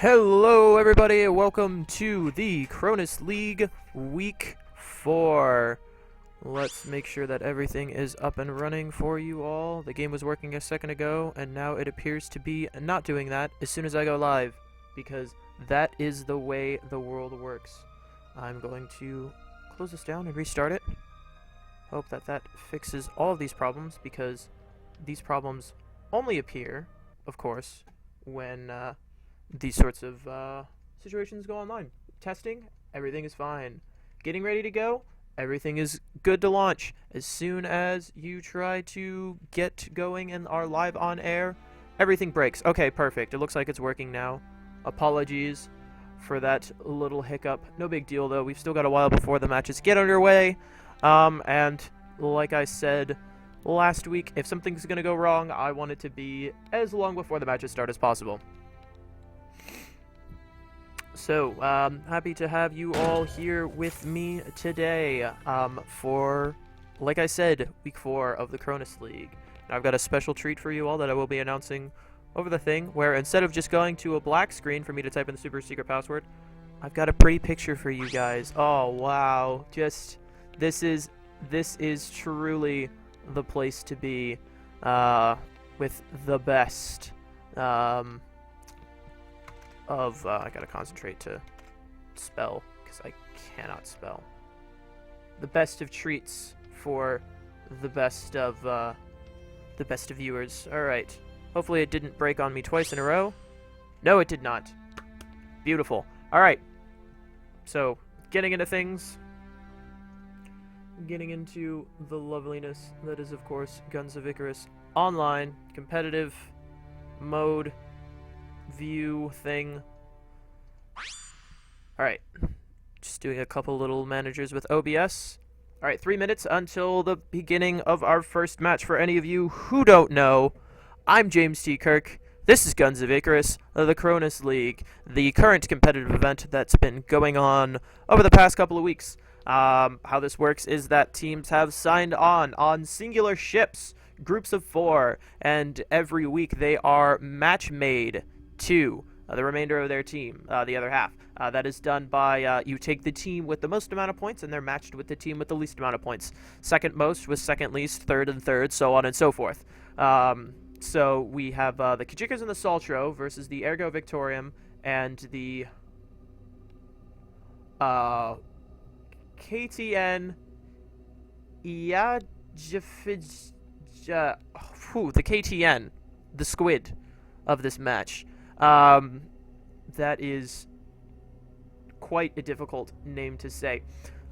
Hello everybody, welcome to the Cronus League Week 4. Let's make sure that everything is up and running for you all. The game was working a second ago, and now it appears to be not doing that as soon as I go live, because that is the way the world works. I'm going to close this down and restart it. Hope that that fixes all of these problems, because these problems only appear, of course, when these sorts of situations go online. Testing, everything is fine. Getting ready to go, everything is good to launch. As soon as you try to get going and are live on air, everything breaks. Okay, perfect. It looks like it's working now. Apologies for that little hiccup. No big deal, though. We've still got a while before the matches get underway. And like I said last week, if something's going to go wrong, I want it to be as long before the matches start as possible. So, happy to have you all here with me today for, like I said, Week 4 of the Cronus League. And I've got a special treat for you all that I will be announcing over the thing, where instead of just going to a black screen for me to type in the super secret password, I've got a pretty picture for you guys. Oh, wow. Just, this is truly the place to be with the best. I gotta concentrate to spell, because I cannot spell. The best of treats for the best of viewers. Alright. Hopefully it didn't break on me twice in a row. No, it did not. Beautiful. Alright. So, getting into things. Getting into the loveliness that is, of course, Guns of Icarus online, competitive mode view thing. Alright, just doing a couple little managers with OBS. Alright, 3 minutes until the beginning of our first match. For any of you who don't know, I'm James T. Kirk. This is Guns of Icarus, the Cronus League, the current competitive event that's been going on over the past couple of weeks. How this works is that teams have signed on singular ships, groups of 4, and every week they are match made to the remainder of their team, the other half. That is done by you take the team with the most amount of points, and they're matched with the team with the least amount of points. Second most with second least, third and third, so on and so forth. So we have the Kajiggrs and the Saltro versus the Ergo, Victoriam, and the KTN the KTN, the squid of this match. That is quite a difficult name to say.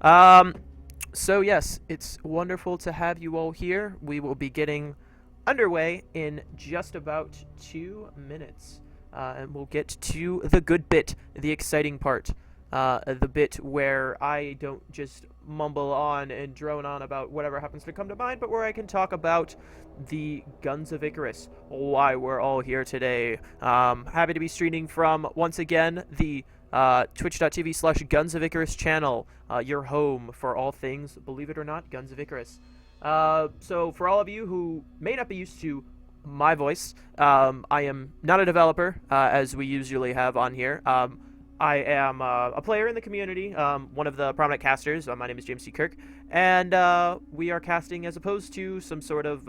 So yes, it's wonderful to have you all here. We will be getting underway in just about 2 minutes. And we'll get to the good bit, the exciting part. The bit where I don't just mumble on and drone on about whatever happens to come to mind, but where I can talk about the Guns of Icarus, why we're all here today. Happy to be streaming from, once again, the twitch.tv/Guns of Icarus channel, your home for all things, believe it or not, Guns of Icarus. So for all of you who may not be used to my voice, I am not a developer, as we usually have on here. I am a player in the community, one of the prominent casters. My name is James T. Kirk, and we are casting as opposed to some sort of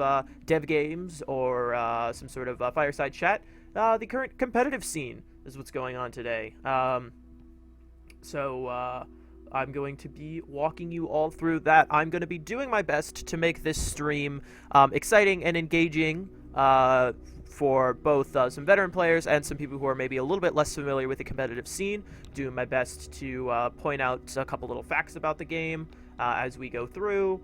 dev games or some sort of fireside chat. The current competitive scene is what's going on today. So I'm going to be walking you all through that. I'm going to be doing my best to make this stream exciting and engaging for both some veteran players and some people who are maybe a little bit less familiar with the competitive scene. Doing my best to point out a couple little facts about the game as we go through,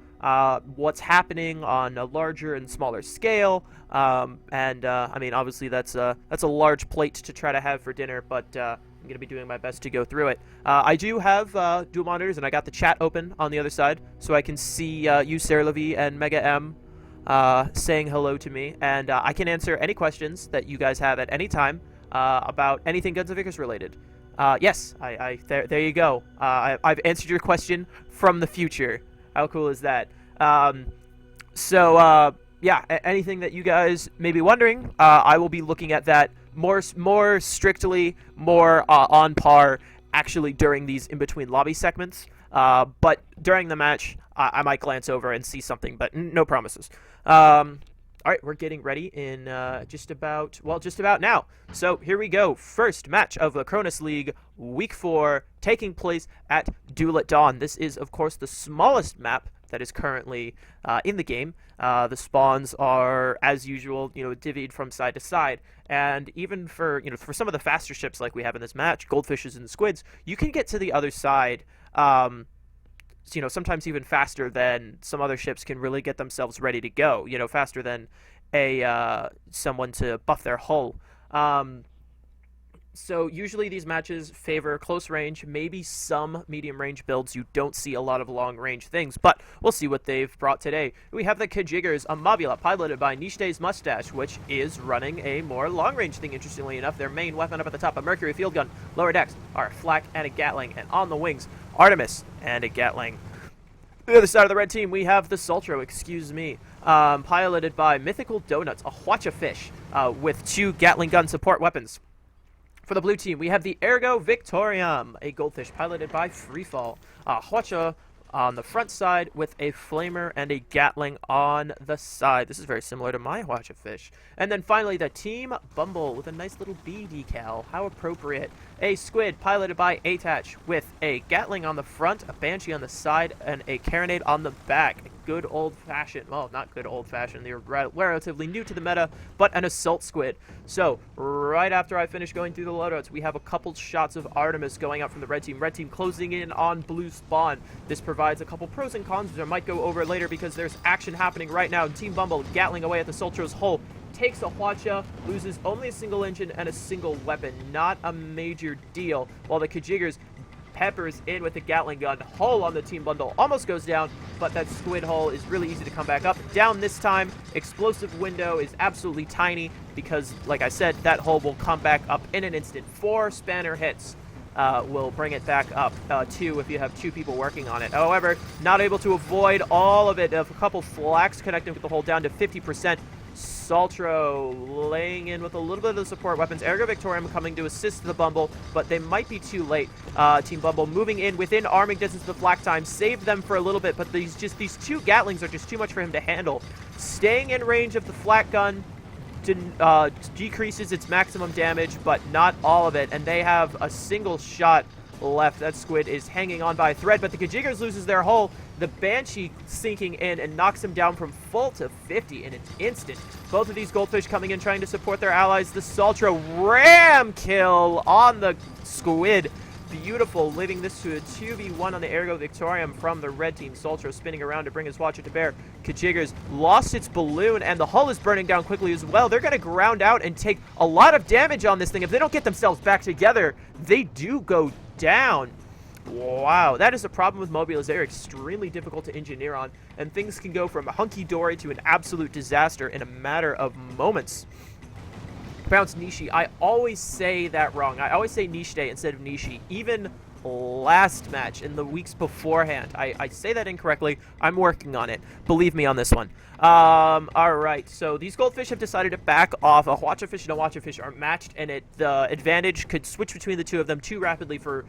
what's happening on a larger and smaller scale, I mean, obviously that's a large plate to try to have for dinner, but I'm going to be doing my best to go through it. I do have dual monitors, and I got the chat open on the other side, so I can see you, Sarah Levy, and Mega M saying hello to me, and I can answer any questions that you guys have at any time about anything Guns of Icarus related. Yes, there you go. I've answered your question from the future. How cool is that? Yeah, anything that you guys may be wondering, I will be looking at that more strictly, more on par actually during these in-between lobby segments. But during the match, I might glance over and see something, but no promises. All right, we're getting ready in just about now. So here we go. First match of the Cronus League, Week 4, taking place at Duel at Dawn. This is, of course, the smallest map that is currently in the game. The spawns are, as usual, divvied from side to side. And even for some of the faster ships like we have in this match, goldfishes and squids, you can get to the other side. Sometimes even faster than some other ships can really get themselves ready to go. Faster than someone to buff their hull. So usually these matches favor close range, maybe some medium range builds. You don't see a lot of long range things, but we'll see what they've brought today. We have the Kajiggrs, a Mobula piloted by Nishde's Mustache, which is running a more long range thing, interestingly enough. Their main weapon up at the top, a Mercury field gun. Lower decks are Flak and a Gatling, and on the wings, Artemis and a Gatling. The other side of the red team, we have the Saltro, piloted by Mythical Donuts, a Hwacha fish with 2 Gatling gun support weapons. For the blue team, we have the Ergo Victoriam, a goldfish piloted by Freefall. Hwacha on the front side with a Flamer and a Gatling on the side. This is very similar to my Hwacha fish. And then finally, the Team Bumble with a nice little bee decal. How appropriate. A Squid piloted by Attach with a Gatling on the front, a Banshee on the side, and a Carronade on the back. Good old-fashioned, well, not good old-fashioned, they're relatively new to the meta, but an Assault Squid. So, right after I finish going through the loadouts, we have a couple shots of Artemis going out from the red team. Red team closing in on blue spawn. This provides a couple pros and cons, which I might go over later because there's action happening right now. Team Bumble Gatling away at the Saltro's hull. Takes a Hwacha, loses only a single engine and a single weapon. Not a major deal. While the Kajiggrs peppers in with the Gatling gun. Hull on the Team Bundle almost goes down, but that Squid hull is really easy to come back up. Down this time, explosive window is absolutely tiny because, like I said, that hull will come back up in an instant. 4 spanner hits will bring it back up. 2 if you have 2 people working on it. However, not able to avoid all of it. A couple flaks connecting with the hull down to 50%. Saltro laying in with a little bit of the support weapons. Ergo Victoriam coming to assist the Bumble, but they might be too late. Team Bumble moving in within arming distance of the flak time. Saved them for a little bit, but these 2 Gatlings are just too much for him to handle. Staying in range of the flak gun decreases its maximum damage, but not all of it, and they have a single shot left. That Squid is hanging on by a thread, but the Kajiggrs loses their hull. The Banshee sinking in and knocks him down from full to 50 in an instant. Both of these goldfish coming in trying to support their allies. The Saltro ram kill on the Squid. Beautiful, leaving this to a 2v1 on the Ergo Victoriam from the red team. Saltro spinning around to bring his Hwacha to bear. Kajiggrs lost its balloon, and the hull is burning down quickly as well. They're going to ground out and take a lot of damage on this thing. If they don't get themselves back together, they do go down. Wow, that is a problem with Mobulas. They're extremely difficult to engineer on, and things can go from hunky-dory to an absolute disaster in a matter of moments. Pronounced Nishi. I always say that wrong. I always say Nishde instead of Nishi. Even last match in the weeks beforehand, I say that incorrectly. I'm working on it. Believe me on this one. Alright, so these goldfish have decided to back off. A Hwacha fish and a Hwacha fish are matched, and the advantage could switch between the two of them too rapidly for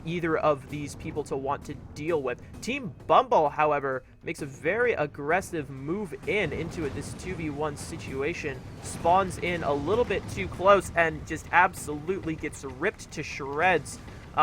either of these people to want to deal with. Team Bumble, however, makes a very aggressive move into this 2v1 situation, spawns in a little bit too close, and just absolutely gets ripped to shreds.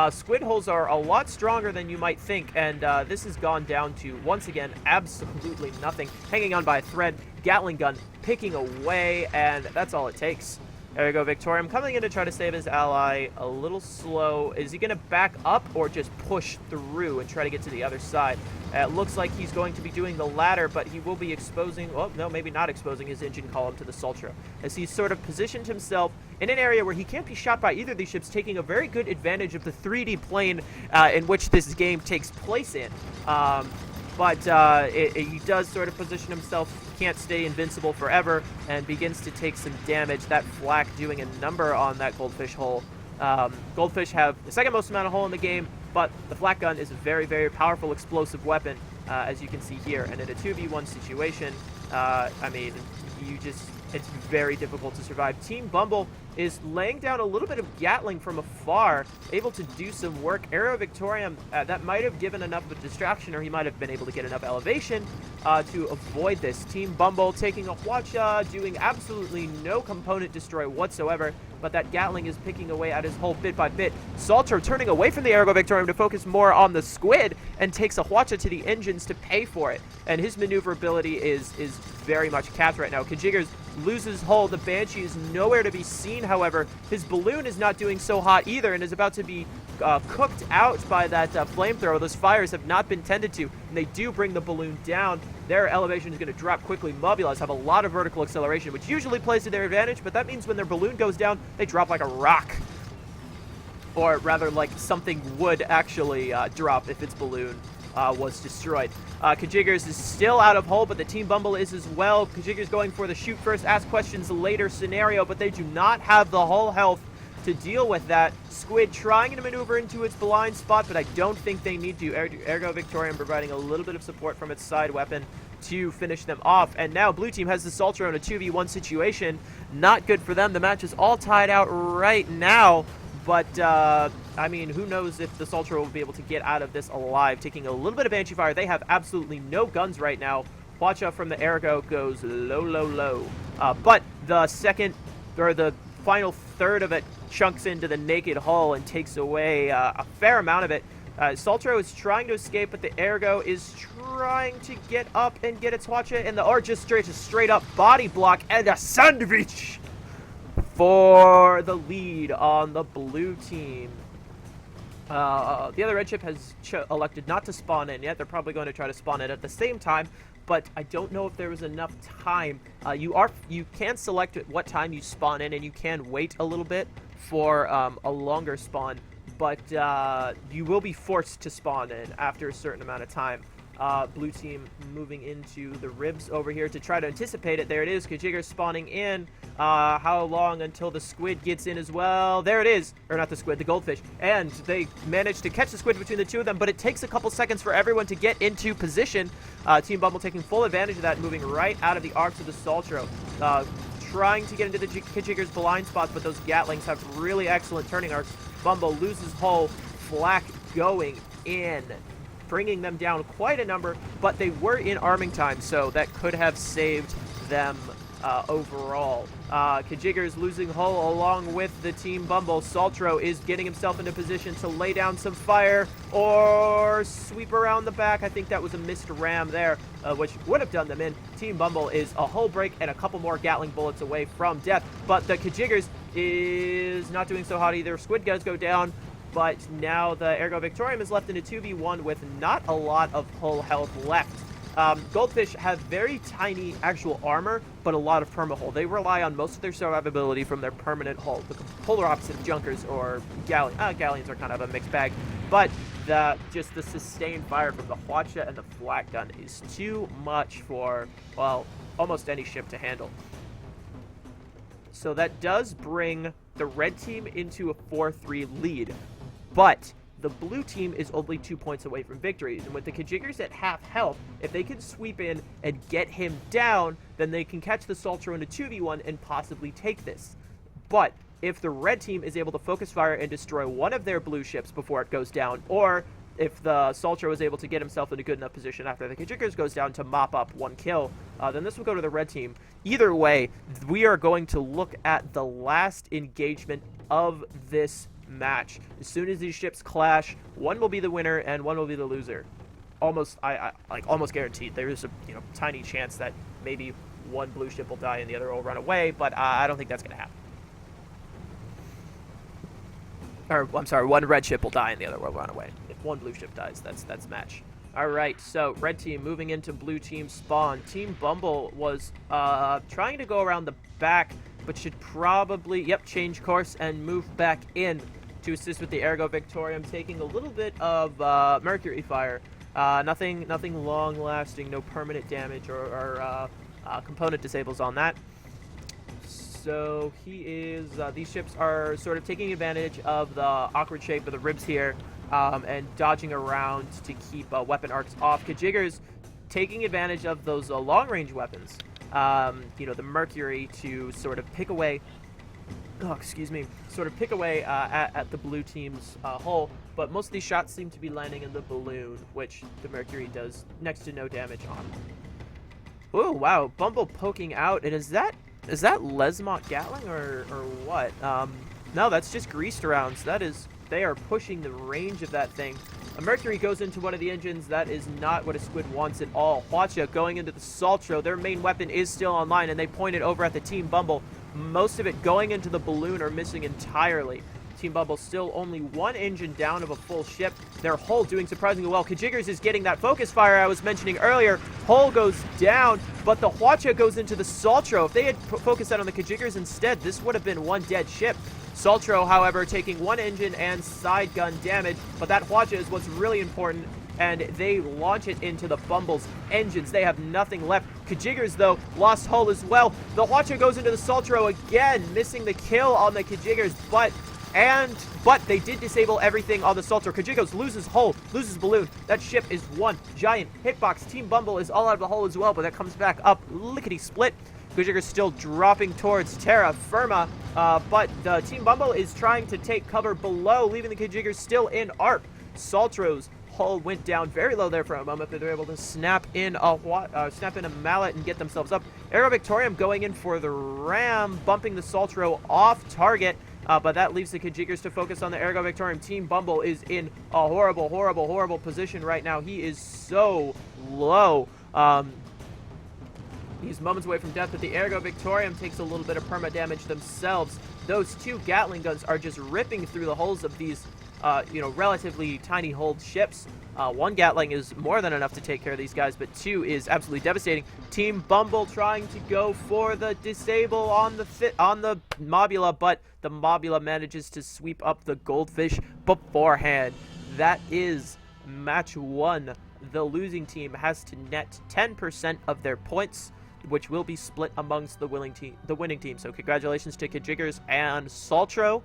Squid holes are a lot stronger than you might think, and this has gone down to, once again, absolutely nothing. Hanging on by a thread, Gatling gun picking away, and that's all it takes. There we go, Victoriam coming in to try to save his ally. A little slow. Is he going to back up or just push through and try to get to the other side? It looks like he's going to be doing the latter, but he will be exposing, well, no, maybe not exposing his engine column to the Saltro, as he's sort of positioned himself in an area where he can't be shot by either of these ships, taking a very good advantage of the 3D plane in which this game takes place in. But he does sort of position himself, can't stay invincible forever, and begins to take some damage. That flak doing a number on that goldfish hull. Goldfish have the second most amount of hull in the game, but the flak gun is a very, very powerful explosive weapon. as you can see here. And in a 2v1 situation, I mean, it's very difficult to survive. Team Bumble is laying down a little bit of Gatling from afar, able to do some work. Arrow Victoriam, that might have given enough of a distraction, or he might have been able to get enough elevation to avoid this. Team Bumble taking a Hwacha, doing absolutely no component destroy whatsoever, but that Gatling is picking away at his hull bit by bit. Saltro turning away from the Ergo Victoriam to focus more on the squid, and takes a Hwacha to the engines to pay for it. And his maneuverability is very much capped right now. Kajiggrs loses hull. The Banshee is nowhere to be seen, however. His balloon is not doing so hot either, and is about to be cooked out by that flamethrower. Those fires have not been tended to, and they do bring the balloon down. Their elevation is going to drop quickly. Mobulas have a lot of vertical acceleration, which usually plays to their advantage, but that means when their balloon goes down, they drop like a rock. Or rather, like something would actually drop if its balloon was destroyed. Kajiggrs is still out of hull, but the Team Bumble is as well. Kajiggrs going for the shoot first, ask questions later scenario, but they do not have the hull health to deal with that. Squid trying to maneuver into its blind spot, but I don't think they need to. Ergo Victoriam providing a little bit of support from its side weapon to finish them off. And now Blue Team has the Saltro in a 2v1 situation. Not good for them. The match is all tied out right now. But, I mean, who knows if the Saltro will be able to get out of this alive. Taking a little bit of Banshee fire. They have absolutely no guns right now. Hwacha from the Ergo goes low, low, low. But the final third of it chunks into the naked hull and takes away a fair amount of it. Saltro is trying to escape, but the Ergo is trying to get up and get its Hwacha in the, or just straight up body block and a sandwich for the lead on the Blue Team. The other red ship has elected not to spawn in yet. They're probably going to try to spawn in at the same time, but I don't know if there was enough time. You can select at what time you spawn in, and you can wait a little bit for a longer spawn, but you will be forced to spawn in after a certain amount of time. Blue Team moving into the ribs over here to try to anticipate it. There it is. Kajiggrs spawning in. How long until the squid gets in as well? There it is. Or not the squid, the goldfish. And they managed to catch the squid between the two of them, but it takes a couple seconds for everyone to get into position. Team Bumble taking full advantage of that, moving right out of the arcs of the Saltro. Trying to get into the Kajiggrs blind spots, but those Gatlings have really excellent turning arcs. Bumble loses hull. Flak going in, bringing them down quite a number, but they were in arming time, so that could have saved them overall. Kajiggrs losing hull along with the Team Bumble. Saltro is getting himself into position to lay down some fire or sweep around the back. I think that was a missed ram there, which would have done them in. Team Bumble is a hull break and a couple more Gatling bullets away from death, but the Kajiggrs is not doing so hot either. Squid does go down, but now the Ergo Victoriam is left in a 2v1 with not a lot of hull health left. Goldfish have very tiny actual armor, but a lot of perma-hull. They rely on most of their survivability from their permanent hull. The polar opposite of Junkers or Galleons. Galleons are kind of a mixed bag, but just the sustained fire from the Hwacha and the flak gun is too much for, well, almost any ship to handle. So that does bring the red team into a 4-3 lead, but the blue team is only 2 points away from victory. And with the Kajiggrs at half health, if they can sweep in and get him down, then they can catch the Saltro in a 2v1 and possibly take this. But if the red team is able to focus fire and destroy one of their blue ships before it goes down, or if the Saltro is able to get himself in a good enough position after the Kajiggrs goes down to mop up one kill, then this will go to the red team. Either way, we are going to look at the last engagement of this match. As soon as these ships clash, one will be the winner and one will be the loser. Almost, almost guaranteed. There is a tiny chance that maybe one blue ship will die and the other will run away, but I don't think that's going to happen. Or I'm sorry, one red ship will die and the other will run away. If one blue ship dies, that's the match. All right, so red team moving into blue team spawn. Team Bumble was trying to go around the back, but should probably, change course and move back in to assist with the Ergo Victoriam, taking a little bit of mercury fire. Nothing long-lasting, no permanent damage or component disables on that. So he is, these ships are sort of taking advantage of the awkward shape of the ribs here and dodging around to keep weapon arcs off. Kajiggrs taking advantage of those long-range weapons, the Mercury, to sort of pick away at the blue team's hull, but most of these shots seem to be landing in the balloon, which the Mercury does next to no damage on. Oh, wow, Bumble poking out, and is that Lesmont Gatling or what? No, that's just greased rounds. They are pushing the range of that thing. A Mercury goes into one of the engines. That is not what a squid wants at all. Hwacha going into the Saltro. Their main weapon is still online, and they point it over at the Team Bumble. Most of it going into the balloon or missing entirely. Team Bumble still only one engine down of a full ship. Their hull doing surprisingly well. Kajiggrs is getting that focus fire I was mentioning earlier. Hull goes down, but the Hwacha goes into the Saltro. If they had focused that on the Kajiggrs instead, this would have been one dead ship. Saltro, however, taking one engine and side gun damage, but that Hwacha is what's really important, and they launch it into the Bumble's engines. They have nothing left. Kajiggrs, though, lost hull as well. The Hwacha goes into the Saltro again, missing the kill on the Kajiggrs, but they did disable everything on the Saltro. Kajiggrs loses hull, loses balloon. That ship is one giant hitbox. Team Bumble is all out of the hull as well, but that comes back up lickety-split. Kajiggrs still dropping towards terra firma, but the Team Bumble is trying to take cover below, leaving the Kajiggrs still in ARP. Saltro's hull went down very low there for a moment, but they're able to snap in a mallet and get themselves up. Ergo Victoriam going in for the ram, bumping the Saltro off target, but that leaves the Kajiggrs to focus on the Ergo Victoriam. Team Bumble is in a horrible, horrible, horrible position right now. He is so low. He's moments away from death, but the Ergo Victoriam takes a little bit of perma damage themselves. Those two Gatling guns are just ripping through the hulls of these, relatively tiny hulled ships. One Gatling is more than enough to take care of these guys, but two is absolutely devastating. Team Bumble trying to go for the disable on the Mobula, but the Mobula manages to sweep up the Goldfish beforehand. That is match one. The losing team has to net 10% of their points, which will be split amongst the winning team. So congratulations to Kajiggrs and Saltro.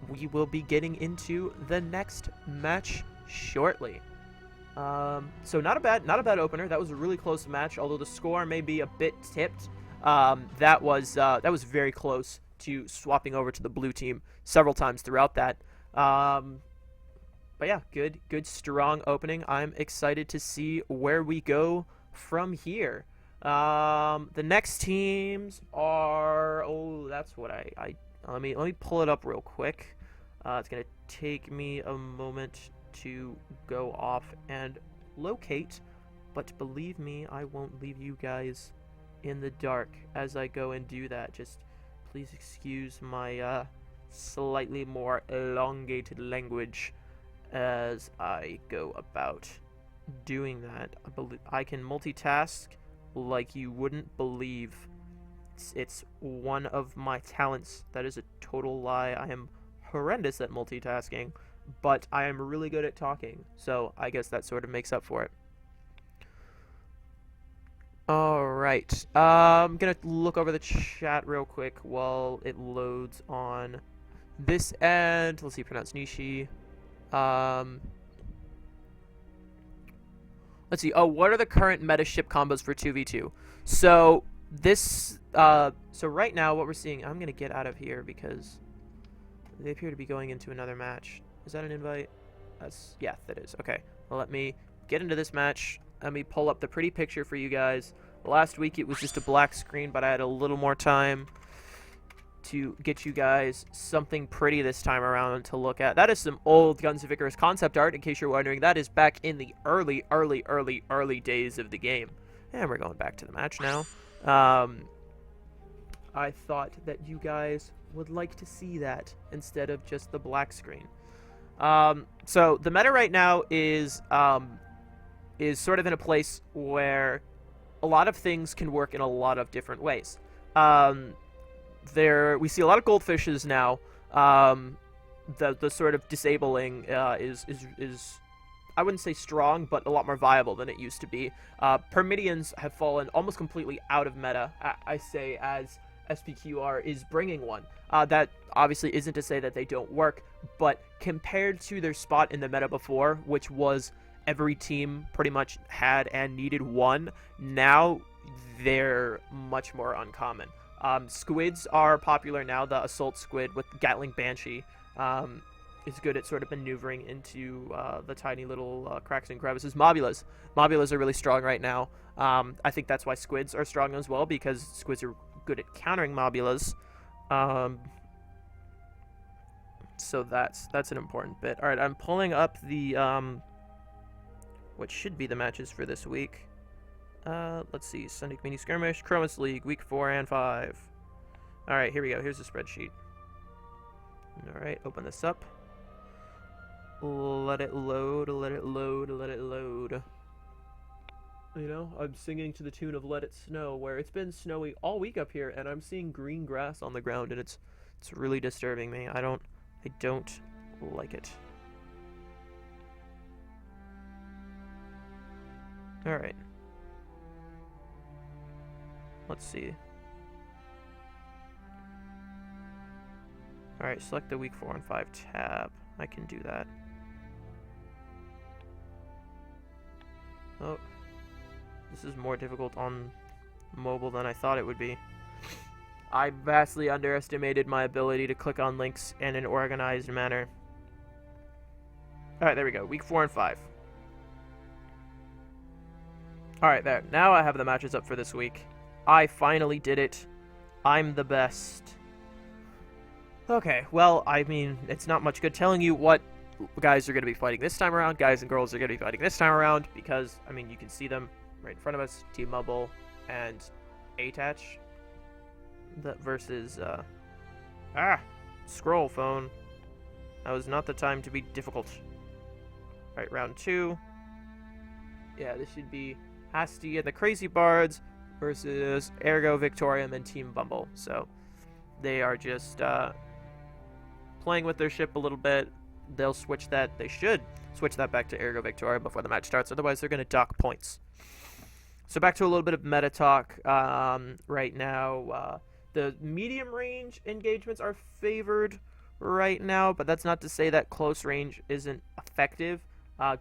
We will be getting into the next match shortly. So not a bad opener. That was a really close match, although the score may be a bit tipped. That was very close to swapping over to the blue team several times throughout that. But yeah, good strong opening. I'm excited to see where we go from here. The next teams are, that's what let me pull it up real quick. It's gonna take me a moment to go off and locate, but believe me, I won't leave you guys in the dark as I go and do that. Just please excuse my slightly more elongated language as I go about doing that. I can multitask like you wouldn't believe. It's one of my talents. That is a total lie. I am horrendous at multitasking, but I am really good at talking, so I guess that sort of makes up for it. Alright, I'm gonna look over the chat real quick while it loads on this end. Let's see, pronounce Nishi. Let's see. Oh, what are the current meta ship combos for 2v2? So this, so right now what we're seeing, I'm gonna get out of here because they appear to be going into another match. Is that an invite? Yeah, that is. Okay. Well, let me get into this match. Let me pull up the pretty picture for you guys. Last week it was just a black screen, but I had a little more time to get you guys something pretty this time around to look at. That is some old Guns of Icarus concept art, in case you're wondering. That is back in the early days of the game. And we're going back to the match now. I thought that you guys would like to see that instead of just the black screen. So the meta right now is sort of in a place where a lot of things can work in a lot of different ways. We see a lot of goldfishes now. The sort of disabling is I wouldn't say strong, but a lot more viable than it used to be. Permidians have fallen almost completely out of meta, I say, as SPQR is bringing one. That obviously isn't to say that they don't work, but compared to their spot in the meta before, which was every team pretty much had and needed one, now they're much more uncommon. Squids are popular now. The Assault Squid with Gatling Banshee is good at sort of maneuvering into the tiny little cracks and crevices. Mobulas are really strong right now. I think that's why Squids are strong as well, because Squids are good at countering Mobulas. So that's an important bit. All right, I'm pulling up the what should be the matches for this week. Let's see. Sunday Community Skirmish, Cronus League, Week 4 and 5. All right, here we go. Here's the spreadsheet. All right, open this up. Let it load, let it load, let it load. You know, I'm singing to the tune of Let It Snow, where it's been snowy all week up here, and I'm seeing green grass on the ground, and it's really disturbing me. I don't like it. All right. Let's see. All right, select the week 4 and 5 tab. I can do that. Oh, this is more difficult on mobile than I thought it would be. I vastly underestimated my ability to click on links in an organized manner. All right, there we go. Week 4 and 5. All right, there. Now I have the matches up for this week. I finally did it. I'm the best. Okay, well, I mean, it's not much good telling you what guys are going to be fighting this time around. Guys and girls are going to be fighting this time around because, I mean, you can see them right in front of us. Team Bumble and Attach. That versus, scroll phone. That was not the time to be difficult. All right, round 2. Yeah, this should be Hastatii and the Crazy Bards versus Ergo, Victoriam, and Team Bumble. So they are just playing with their ship a little bit. They'll switch that. They should switch that back to Ergo Victoriam before the match starts. Otherwise, they're going to dock points. So back to a little bit of meta talk right now. The medium range engagements are favored right now, but that's not to say that close range isn't effective.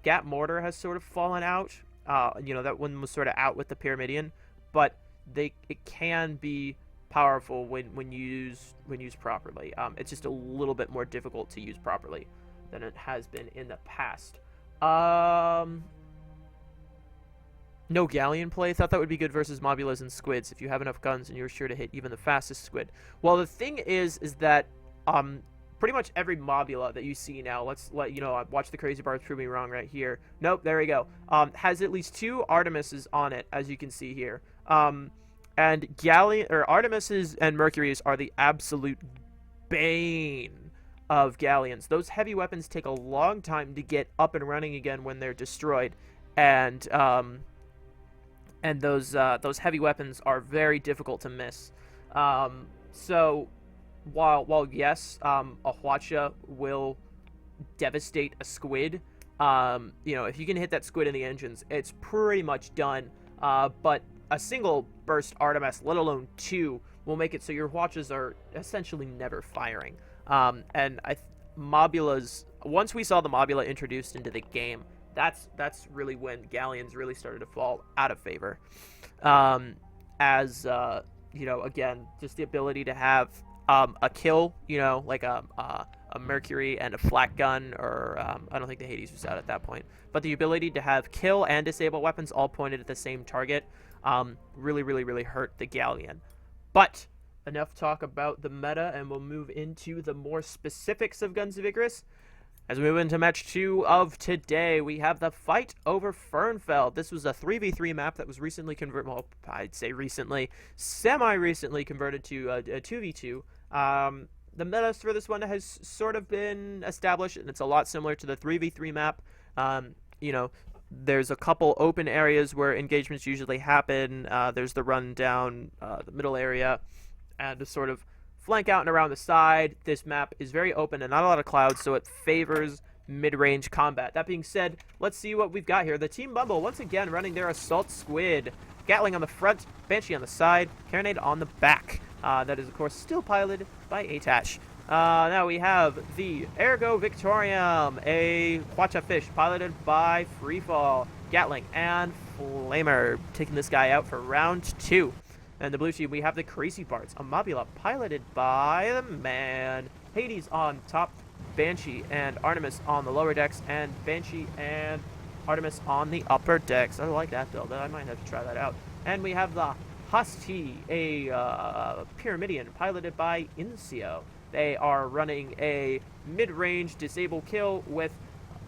Gap Mortar has sort of fallen out. You know, that one was sort of out with the Pyramidion, but it can be powerful when used properly. It's just a little bit more difficult to use properly than it has been in the past. No Galleon play. Thought that would be good versus Mobulas and Squids if you have enough guns and you're sure to hit even the fastest Squid. Well, the thing is that pretty much every Mobula that you see now, watch the Crazy Bards prove me wrong right here. Nope, there we go. Has at least 2 Artemises on it, as you can see here. And Artemises and Mercuries are the absolute bane of Galleons. Those heavy weapons take a long time to get up and running again when they're destroyed, and those heavy weapons are very difficult to miss. So while yes, a Hwacha will devastate a Squid, if you can hit that Squid in the engines, it's pretty much done. But a single burst Artemis, let alone 2, will make it so your Hwachas are essentially never firing. And Mobulas, once we saw the Mobula introduced into the game, that's really when Galleons really started to fall out of favor. Again, just the ability to have a kill, like a Mercury and a flak gun, or I don't think the Hades was out at that point, but the ability to have kill and disable weapons all pointed at the same target really hurt the Galleon. But enough talk about the meta, and we'll move into the more specifics of Guns of Icarus. As we move into match 2 of today, we have the fight over Firnfeld. This was a 3v3 map that was recently converted, well, I'd say recently, semi-recently converted to a 2v2. The meta for this one has sort of been established, and it's a lot similar to the 3v3 map. There's a couple open areas where engagements usually happen. There's the run down the middle area, and to sort of flank out and around the side. This map is very open and not a lot of clouds, so it favors mid-range combat. That being said, let's see what we've got here. The Team Bumble, once again, running their Assault Squid. Gatling on the front, Banshee on the side, Carronade on the back. That is, of course, still piloted by Atash. Now we have the Ergo Victoriam, a Quacha fish piloted by Freefall, Gatling, and Flamer, taking this guy out for round 2. And the blue team, we have the Crazy Bards, a Mobula piloted by the man Hades on top, Banshee and Artemis on the lower decks, and Banshee and Artemis on the upper decks. I like that build. I might have to try that out. And we have the Hastatii, a Pyramidian piloted by Incio. They are running a mid-range disable kill with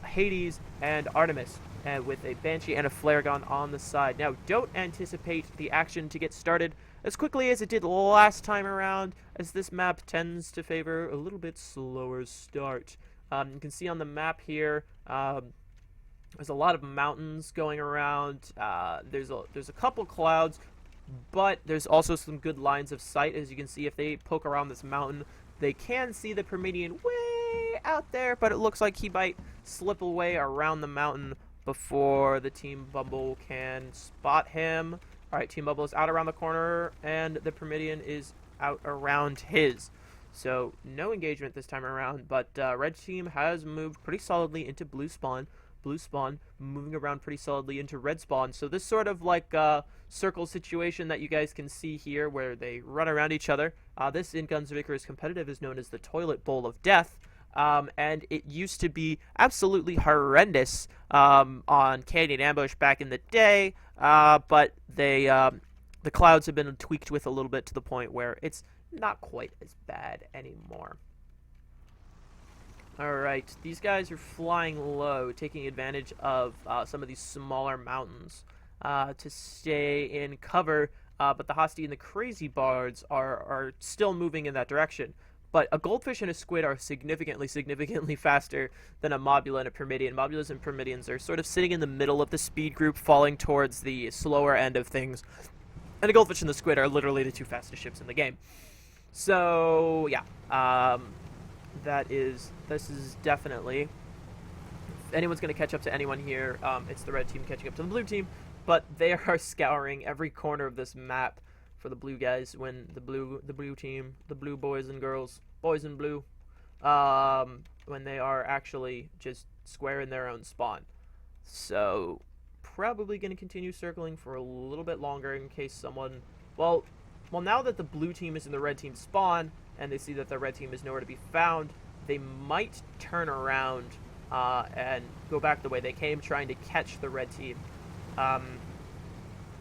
Hades and Artemis, and with a Banshee and a flare gun on the side. Now, don't anticipate the action to get started as quickly as it did last time around, as this map tends to favor a little bit slower start. You can see on the map here, there's a lot of mountains going around. There's a couple clouds, but there's also some good lines of sight. As you can see, if they poke around this mountain, they can see the Pyramidian way out there, but it looks like he might slip away around the mountain before the Team Bumble can spot him. Alright, Team Bumble is out around the corner, and the Pyramidian is out around his. So, no engagement this time around, but Red Team has moved pretty solidly into Blue Spawn. Blue Spawn moving around pretty solidly into Red Spawn. So this sort of like circle situation that you guys can see here, where they run around each other. This in Guns of Icarus competitive is known as the Toilet Bowl of Death. And it used to be absolutely horrendous on Canyon Ambush back in the day, but the clouds have been tweaked with a little bit to the point where it's not quite as bad anymore. Alright, these guys are flying low, taking advantage of some of these smaller mountains to stay in cover, but the Hastatii and the Crazy Bards are still moving in that direction. But a goldfish and a squid are significantly faster than a Mobula and a Pyramidian. Mobulas and Pyramidians are sort of sitting in the middle of the speed group, falling towards the slower end of things. And a goldfish and the squid are literally the two fastest ships in the game. So, yeah. This is definitely, if anyone's going to catch up to anyone here, it's the red team catching up to the blue team, but they are scouring every corner of this map for the blue guys, when the blue team, the blue boys and girls, boys in blue, when they are actually just square in their own spawn. So, probably going to continue circling for a little bit longer in case someone, well, now that the blue team is in the red team spawn, and they see that the red team is nowhere to be found, they might turn around and go back the way they came, trying to catch the red team.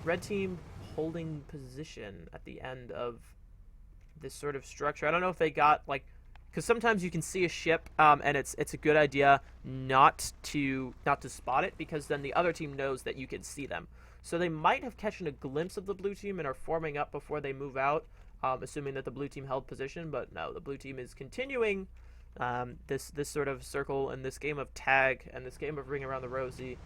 Red team holding position at the end of this sort of structure. I don't know if they got, like, because sometimes you can see a ship, and it's a good idea not to spot it, because then the other team knows that you can see them. So they might have catching a glimpse of the blue team and are forming up before they move out, assuming that the blue team held position. But no, the blue team is continuing this sort of circle and this game of tag and this game of Ring Around the Rosie,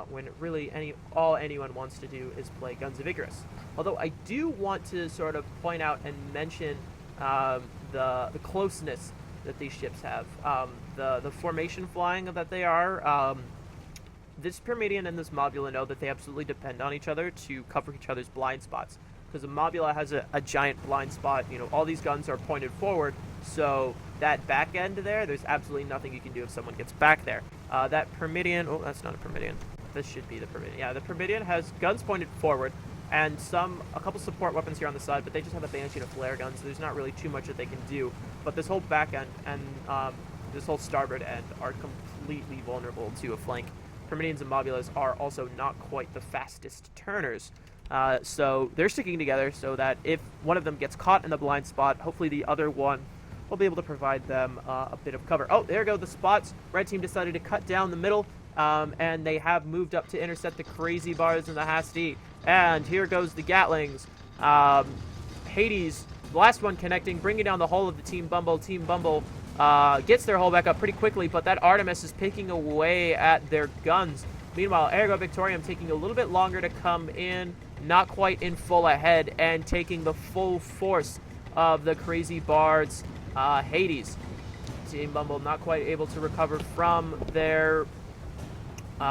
when really all anyone wants to do is play Guns of Icarus. Although I do want to sort of point out and mention the closeness that these ships have, the formation flying that they are. This Pyramidian and this Mobula know that they absolutely depend on each other to cover each other's blind spots, because the Mobula has a giant blind spot. You know, all these guns are pointed forward, so that back end there's absolutely nothing you can do if someone gets back there. That Pyramidian, oh, that's not a Pyramidian. This should be the Pyramidian. Yeah, the Pyramidian has guns pointed forward and a couple support weapons here on the side, but they just have a Banshee and a flare gun, so there's not really too much that they can do. But this whole back end and this whole starboard end are completely vulnerable to a flank. Pyramidians and Mobulas are also not quite the fastest turners. So they're sticking together so that if one of them gets caught in the blind spot, hopefully the other one will be able to provide them a bit of cover. Oh, there go the spots. Red team decided to cut down the middle, and they have moved up to intercept the Crazy Bards and the Hastatii. And here goes the Gatlings. Hades, the last one connecting, bringing down the whole of the Team Bumble. Team Bumble gets their hull back up pretty quickly, but that Artemis is picking away at their guns. Meanwhile, Ergo Victoriam taking a little bit longer to come in, not quite in full ahead, and taking the full force of the Crazy Bards. Hades. Team Bumble not quite able to recover from their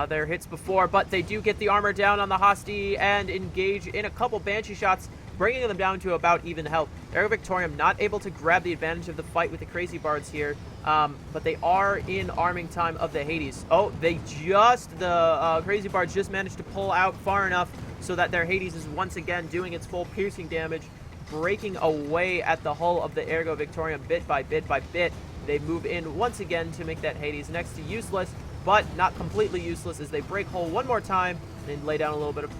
their hits before, but they do get the armor down on the Hastatii and engage in a couple Banshee shots, bringing them down to about even health. Ergo Victoriam not able to grab the advantage of the fight with the Crazy Bards here, but they are in arming time of the Hades. Oh, the Crazy Bards just managed to pull out far enough so that their Hades is once again doing its full piercing damage, breaking away at the hull of the Ergo Victoriam bit by bit by bit. They move in once again to make that Hades next to useless, but not completely useless as they break hull one more time and lay down a little bit of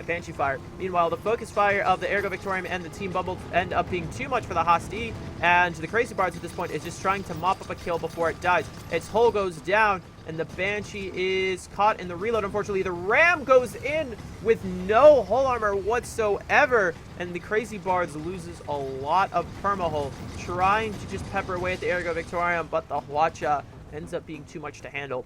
Banshee fire. Meanwhile, the focus fire of the Ergo Victoriam and the Team Bumble end up being too much for the Hastatii, and the Crazy Bards at this point is just trying to mop up a kill before it dies. Its hull goes down, and the Banshee is caught in the reload. Unfortunately, the Ram goes in with no hull armor whatsoever, and the Crazy Bards loses a lot of perma-hull, trying to just pepper away at the Ergo Victoriam, but the Hwacha ends up being too much to handle.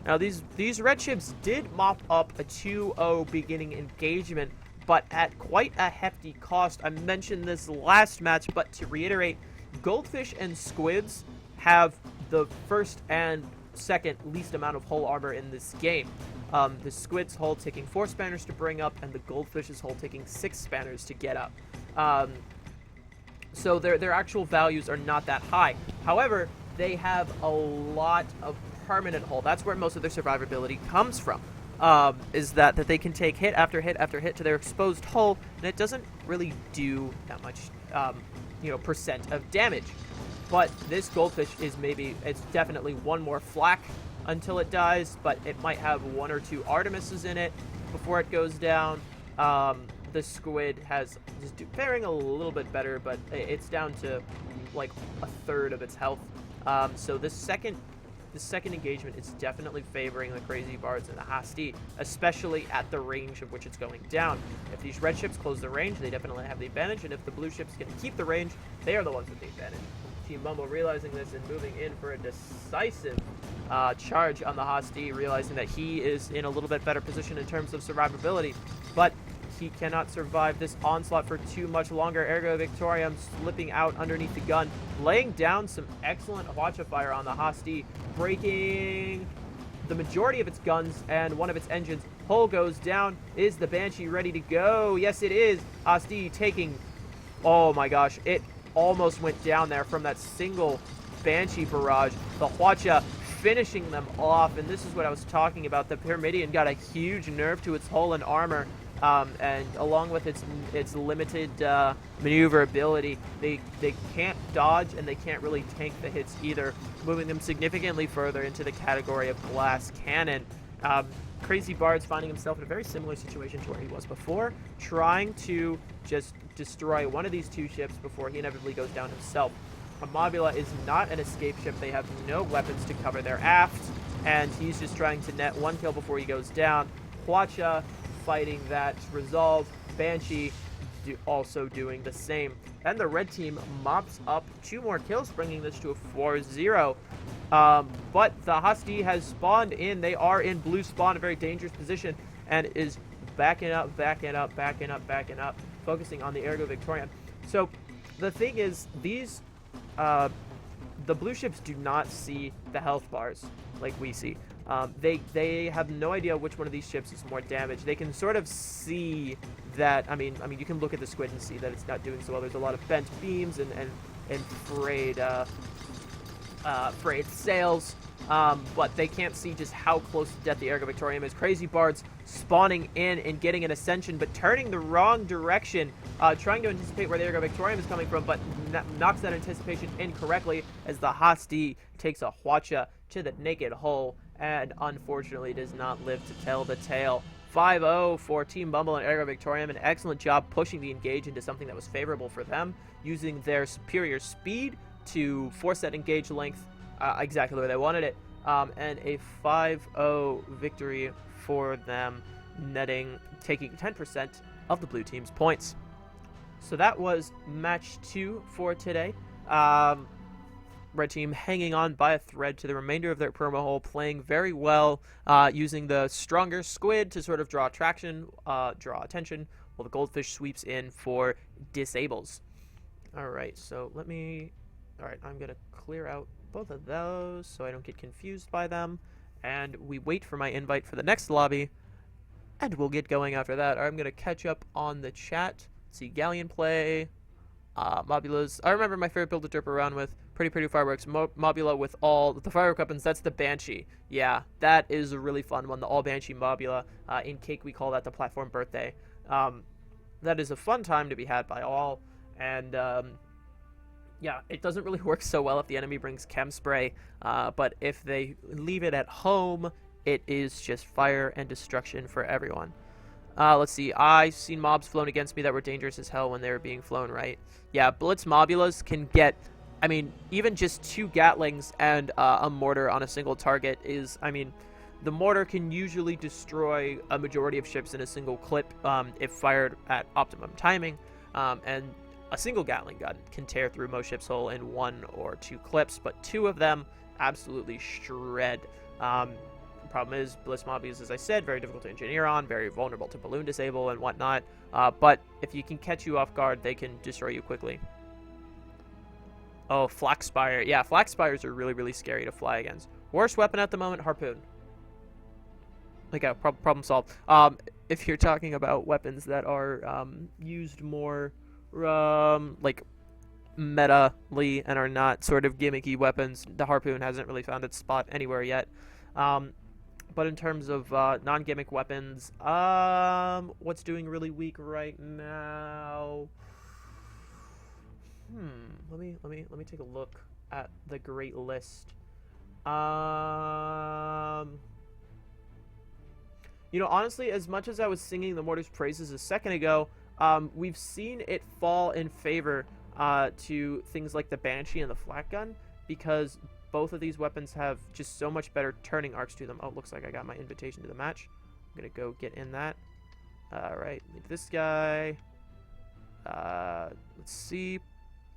Now, these red ships did mop up a 2-0 beginning engagement, but at quite a hefty cost. I mentioned this last match, but to reiterate, goldfish and squids have the first and second least amount of hull armor in this game. The squid's hull taking 4 spanners to bring up, and the goldfish's hull taking 6 spanners to get up. So their actual values are not that high. However, they have a lot of permanent hull. That's where most of their survivability comes from, is that they can take hit after hit after hit to their exposed hull, and it doesn't really do that much, percent of damage. But this goldfish it's definitely one more flak until it dies, but it might have 1 or 2 Artemises in it before it goes down. The squid is faring a little bit better, but it's down to like a third of its health. So the second engagement is definitely favoring the Crazy Bards and the Hastatii, especially at the range of which it's going down. If these red ships close the range, they definitely have the advantage, and if the blue ships can keep the range, they are the ones with the advantage. Team Bumble realizing this and moving in for a decisive charge on the Hastatii, realizing that he is in a little bit better position in terms of survivability, but he cannot survive this onslaught for too much longer. Ergo Victoriam slipping out underneath the gun, laying down some excellent Hwacha fire on the Hastatii, breaking the majority of its guns and one of its engines. Hull goes down. Is the Banshee ready to go? Yes, it is. Hastatii taking... Oh my gosh, it almost went down there from that single Banshee barrage. The Hwacha finishing them off, and this is what I was talking about. The Pyramidion got a huge nerf to its hull and armor. And along with its limited maneuverability, they can't dodge and they can't really tank the hits either, moving them significantly further into the category of glass cannon. Crazy Bard's finding himself in a very similar situation to where he was before, trying to just destroy one of these 2 ships before he inevitably goes down himself. Amabula is not an escape ship. They have no weapons to cover their aft, and he's just trying to net 1 kill before he goes down. Hwacha fighting that resolve. Banshee also doing the same. And the red team mops up 2 more kills, bringing this to a 4-0. But the Hastatii has spawned in. They are in blue spawn, a very dangerous position, and is backing up, focusing on the Ergo Victoriam. So the thing is, these the blue ships do not see the health bars like we see. They have no idea which one of these ships is more damaged. They can sort of see that. I mean, you can look at the squid and see that it's not doing so well. There's a lot of bent beams and frayed sails. But they can't see just how close to death the Ergo Victoriam is. Crazy Bards spawning in and getting an ascension, but turning the wrong direction, trying to anticipate where the Ergo Victoriam is coming from, but knocks that anticipation incorrectly as the Hastatii takes a Hwacha to the naked hull, and unfortunately does not live to tell the tale. 5-0 for Team Bumble and Ergo Victoriam. An excellent job pushing the engage into something that was favorable for them, using their superior speed to force that engage length exactly where they wanted it, and a 5-0 victory for them, taking 10% of the blue team's points. So that was match 2 for today. Red team hanging on by a thread to the remainder of their perma hull, playing very well, using the stronger squid to sort of draw attention, while the goldfish sweeps in for disables. Alright, so I'm going to clear out both of those so I don't get confused by them. and we wait for my invite for the next lobby, and we'll get going after that. I'm going to catch up on the chat, see Galleon play, Mobulas. I remember my favorite build to derp around with. Pretty fireworks. Mobula with all the firework weapons. That's the Banshee. Yeah, that is a really fun one. The all Banshee Mobula. In Cake, we call that the platform birthday. That is a fun time to be had by all. And yeah, it doesn't really work so well if the enemy brings Chem Spray. But if they leave it at home, it is just fire and destruction for everyone. Let's see. I've seen mobs flown against me that were dangerous as hell when they were being flown, right? Yeah, Blitz Mobulas can get... I mean, even just 2 Gatlings and a mortar on a single target is... I mean, the mortar can usually destroy a majority of ships in a single clip if fired at optimum timing. And a single Gatling gun can tear through most ships' hull in 1 or 2 clips, but 2 of them absolutely shred. Problem is, Blitz Mobulas, as I said, very difficult to engineer on, very vulnerable to balloon disable and whatnot. But if you can catch you off guard, they can destroy you quickly. Oh, Flak Spire. Yeah, Flak Spires are really scary to fly against. Worst weapon at the moment, Harpoon. Okay, problem solved. If you're talking about weapons that are used more like meta-ly and are not sort of gimmicky weapons, the Harpoon hasn't really found its spot anywhere yet. But in terms of non-gimmick weapons, what's doing really weak right now? Let me take a look at the great list. You know, honestly, as much as I was singing the Mortar's praises a second ago, we've seen it fall in favor to things like the Banshee and the Flak Gun, because both of these weapons have just so much better turning arcs to them. Oh, looks like I got my invitation to the match. I'm gonna go get in that. Alright, leave this guy. Let's see.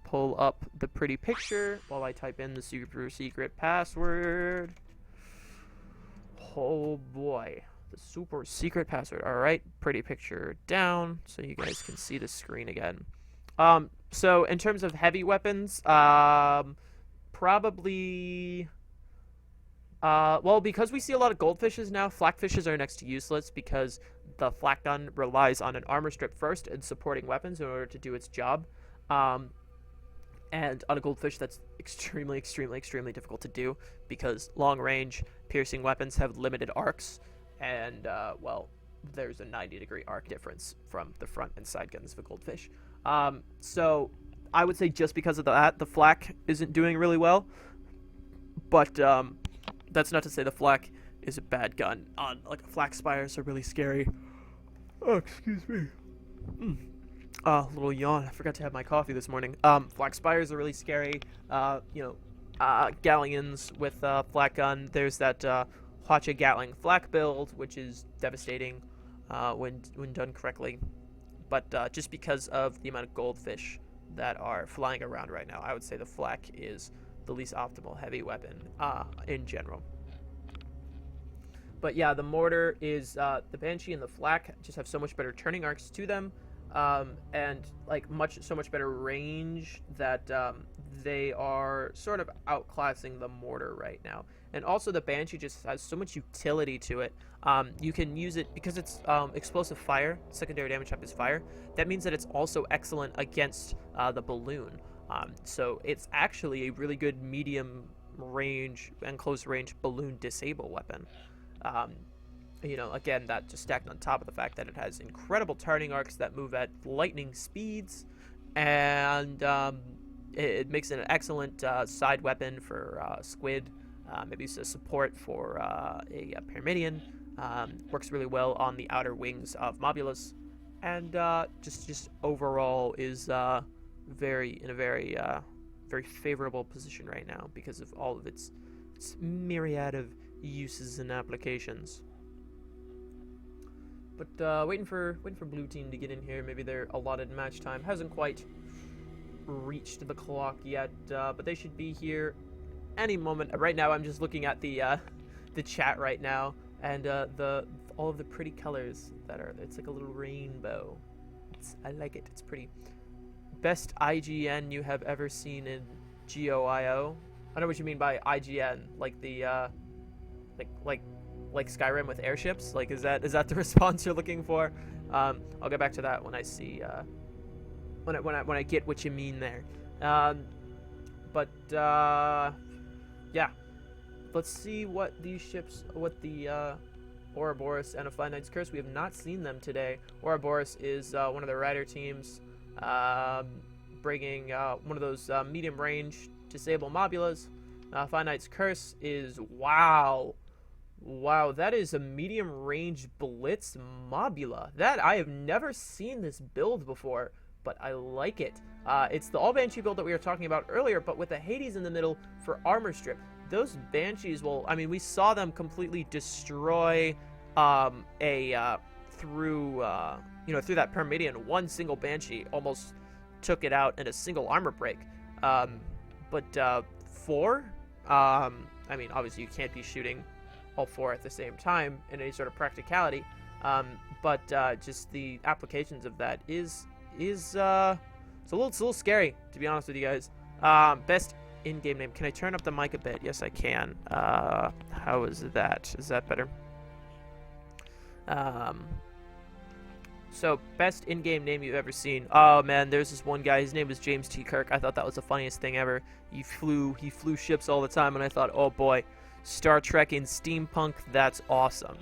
Pull up the pretty picture while I type in the super secret password. Oh boy. The super secret password. Alright, pretty picture down so you guys can see the screen again. So in terms of heavy weapons, probably... well, because we see a lot of goldfishes now, flakfishes are next to useless because the flak gun relies on an armor strip first and supporting weapons in order to do its job. And on a goldfish, that's extremely difficult to do because long-range piercing weapons have limited arcs, and, well, there's a 90-degree arc difference from the front and side guns of a goldfish. So I would say just because of that, the flak isn't doing really well, but that's not to say the flak is a bad gun. Like, flak spires are really scary. Oh, excuse me. Little yawn. I forgot to have my coffee this morning. Flak spires are really scary. You know, galleons with flak gun. There's that Hwacha Gatling flak build, which is devastating when done correctly. But just because of the amount of goldfish that are flying around right now, I would say the flak is the least optimal heavy weapon in general. But yeah, the mortar is the Banshee and the flak just have so much better turning arcs to them. And like so much better range that they are sort of outclassing the mortar right now. And also the Banshee just has so much utility to it. You can use it because it's explosive fire, secondary damage type is fire. That means that it's also excellent against the balloon. So it's actually a really good medium range and close range balloon disable weapon. You know, again, that just stacked on top of the fact that it has incredible turning arcs that move at lightning speeds, and it makes it an excellent side weapon for Squid, maybe it's a support for a Pyramidion, works really well on the outer wings of Mobulas, and just overall is in a very favorable position right now because of all of its myriad of uses and applications. But waiting for blue team to get in here. Maybe their allotted match time hasn't quite reached the clock yet, but they should be here any moment. Right now, I'm just looking at the chat right now, and all of the pretty colors that are. It's like a little rainbow. I like it. It's pretty. Best IGN you have ever seen in GOIO. I know what you mean by IGN, like the like Skyrim with airships? Like, is that the response you're looking for? I'll get back to that when I see when I get what you mean there. Yeah, let's see what these ships, what the Ouroboros and a Fly Knight's Curse. We have not seen them today. Ouroboros is one of the Ryder teams, bringing one of those medium range disable mobulas. Fly Knight's Curse is wow, that is a medium range blitz mobula. That I have never seen this build before, but I like it. It's the all Banshee build that we were talking about earlier, but with a Hades in the middle for armor strip. Those Banshees will, I mean, we saw them completely destroy through that Pyramidion. One single Banshee almost took it out in a single armor break. But four, I mean, obviously you can't be shooting all four at the same time in any sort of practicality. But just the applications of that is it's a little scary, to be honest with you guys. Best in-game name. Can I turn up the mic a bit? Yes, I can. How is that? Is that better? So, best in-game name you've ever seen. Oh man, there's this one guy. His name was James T. Kirk. I thought that was the funniest thing ever. He flew ships all the time, and I thought, oh boy, Star Trek in steampunk. That's awesome.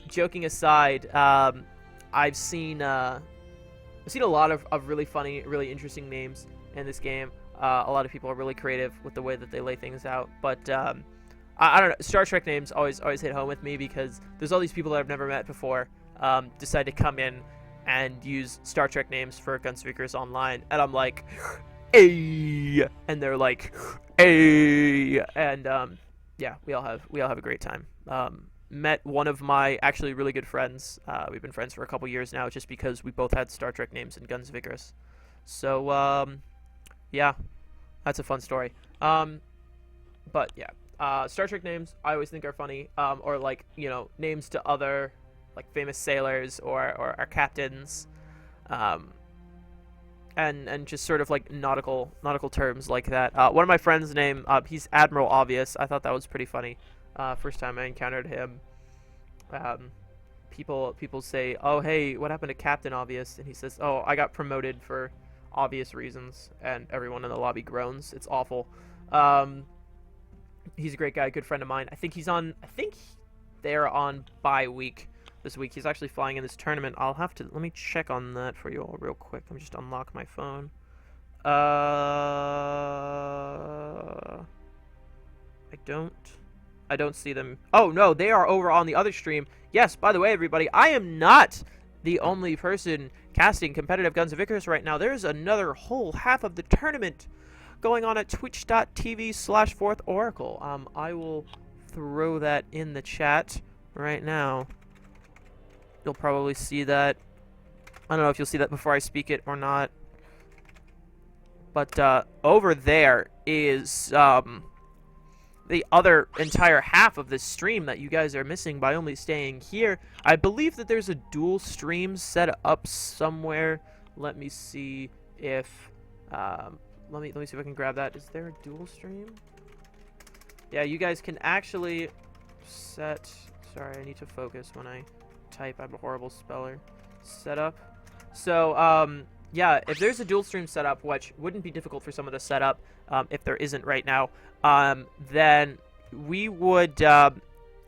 Joking aside, I've seen a lot of really funny, really interesting names in this game. A lot of people are really creative with the way that they lay things out. But I don't know. Star Trek names always hit home with me because there's all these people that I've never met before decide to come in and use Star Trek names for Gunspeakers Online, and I'm like, hey, and they're like, hey, and yeah, we all have a great time. Met one of my actually really good friends. We've been friends for a couple years now, just because we both had Star Trek names in Gunspeakers. So yeah, that's a fun story. But yeah, Star Trek names I always think are funny, or like, you know, names to other like famous sailors or our captains, and just sort of like nautical terms like that. One of my friends' name, he's Admiral Obvious. I thought that was pretty funny. First time I encountered him, people say, "Oh, hey, what happened to Captain Obvious?" And he says, "Oh, I got promoted for obvious reasons," and everyone in the lobby groans. It's awful. He's a great guy, good friend of mine. I think they're on bye week this week. He's actually flying in this tournament. Let me check on that for you all real quick. Let me just unlock my phone. I don't see them. Oh no, they are over on the other stream. Yes, by the way, everybody, I am not the only person casting competitive Guns of Icarus right now. There's another whole half of the tournament going on at twitch.tv/4thOracle. I will throw that in the chat right now. You'll probably see that. I don't know if you'll see that before I speak it or not. But over there is the other entire half of this stream that you guys are missing by only staying here. I believe that there's a dual stream set up somewhere. Let me see if let me see if I can grab that. Is there a dual stream? Yeah, you guys can actually set. Sorry, I need to focus when I type. I'm a horrible speller. Setup. So yeah, if there's a dual stream setup, which wouldn't be difficult for someone to set up, if there isn't right now, then we would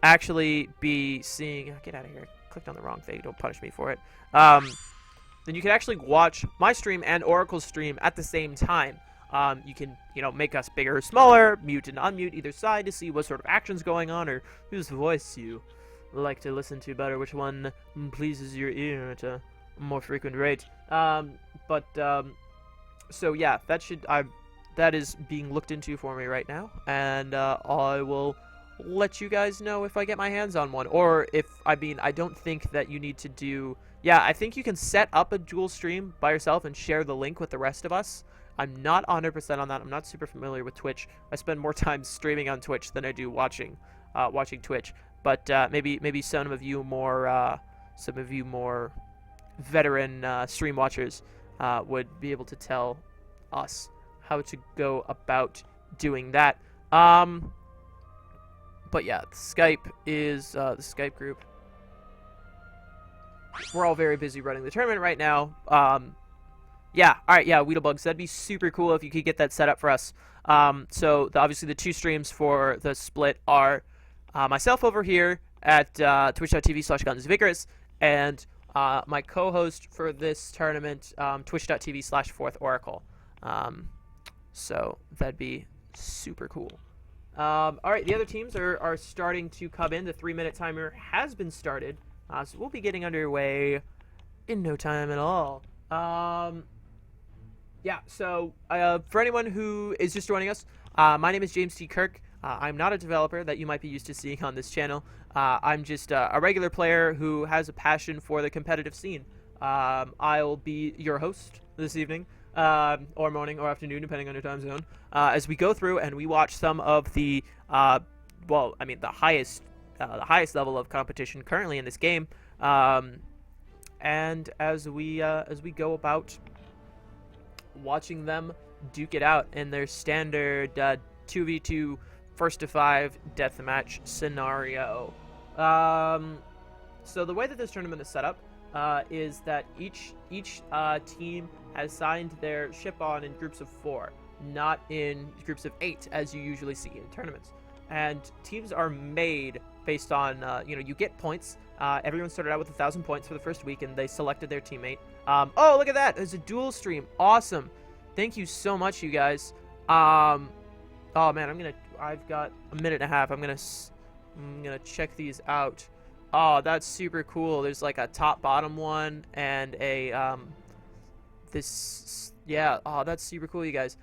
actually be seeing. Oh, get out of here! Clicked on the wrong thing. Don't punish me for it. Then you can actually watch my stream and Oracle's stream at the same time. You can, make us bigger or smaller, mute and unmute either side to see what sort of action's going on or whose voice you like to listen to better, which one pleases your ear at a more frequent rate. So yeah, that is being looked into for me right now, and I will let you guys know if I get my hands on one, or if, I don't think that you need to do, yeah, I think you can set up a dual stream by yourself and share the link with the rest of us. I'm not 100% on that. I'm not super familiar with Twitch. I spend more time streaming on Twitch than I do watching Twitch. But maybe some of you more veteran stream watchers would be able to tell us how to go about doing that. But yeah, Skype is the Skype group. We're all very busy running the tournament right now. Yeah, all right, yeah, Weedlebugs, that'd be super cool if you could get that set up for us. So obviously the 2 streams for the split are myself over here at twitch.tv/Kajiggrs and my co-host for this tournament, twitch.tv/4thOracle. So that'd be super cool. All right, the other teams are starting to come in. The 3-minute timer has been started, so we'll be getting underway in no time at all. Yeah, so for anyone who is just joining us, my name is James T. Kirk. I'm not a developer that you might be used to seeing on this channel. I'm just a regular player who has a passion for the competitive scene. I'll be your host this evening, or morning or afternoon, depending on your time zone, as we go through and we watch some of the, well, I mean, the highest level of competition currently in this game, and as we go about watching them duke it out in their standard 2v2 first to 5 deathmatch scenario. So the way that this tournament is set up is that each team has signed their ship on in groups of 4, not in groups of 8 as you usually see in tournaments. And teams are made based on you get points. Everyone started out with 1,000 points for the first week, and they selected their teammate. Oh, look at that! There's a duel stream. Awesome. Thank you so much, you guys. Oh man, I've got a minute and a half. I'm gonna check these out. Oh, that's super cool. There's like a top bottom one and a yeah. Oh, that's super cool, you guys.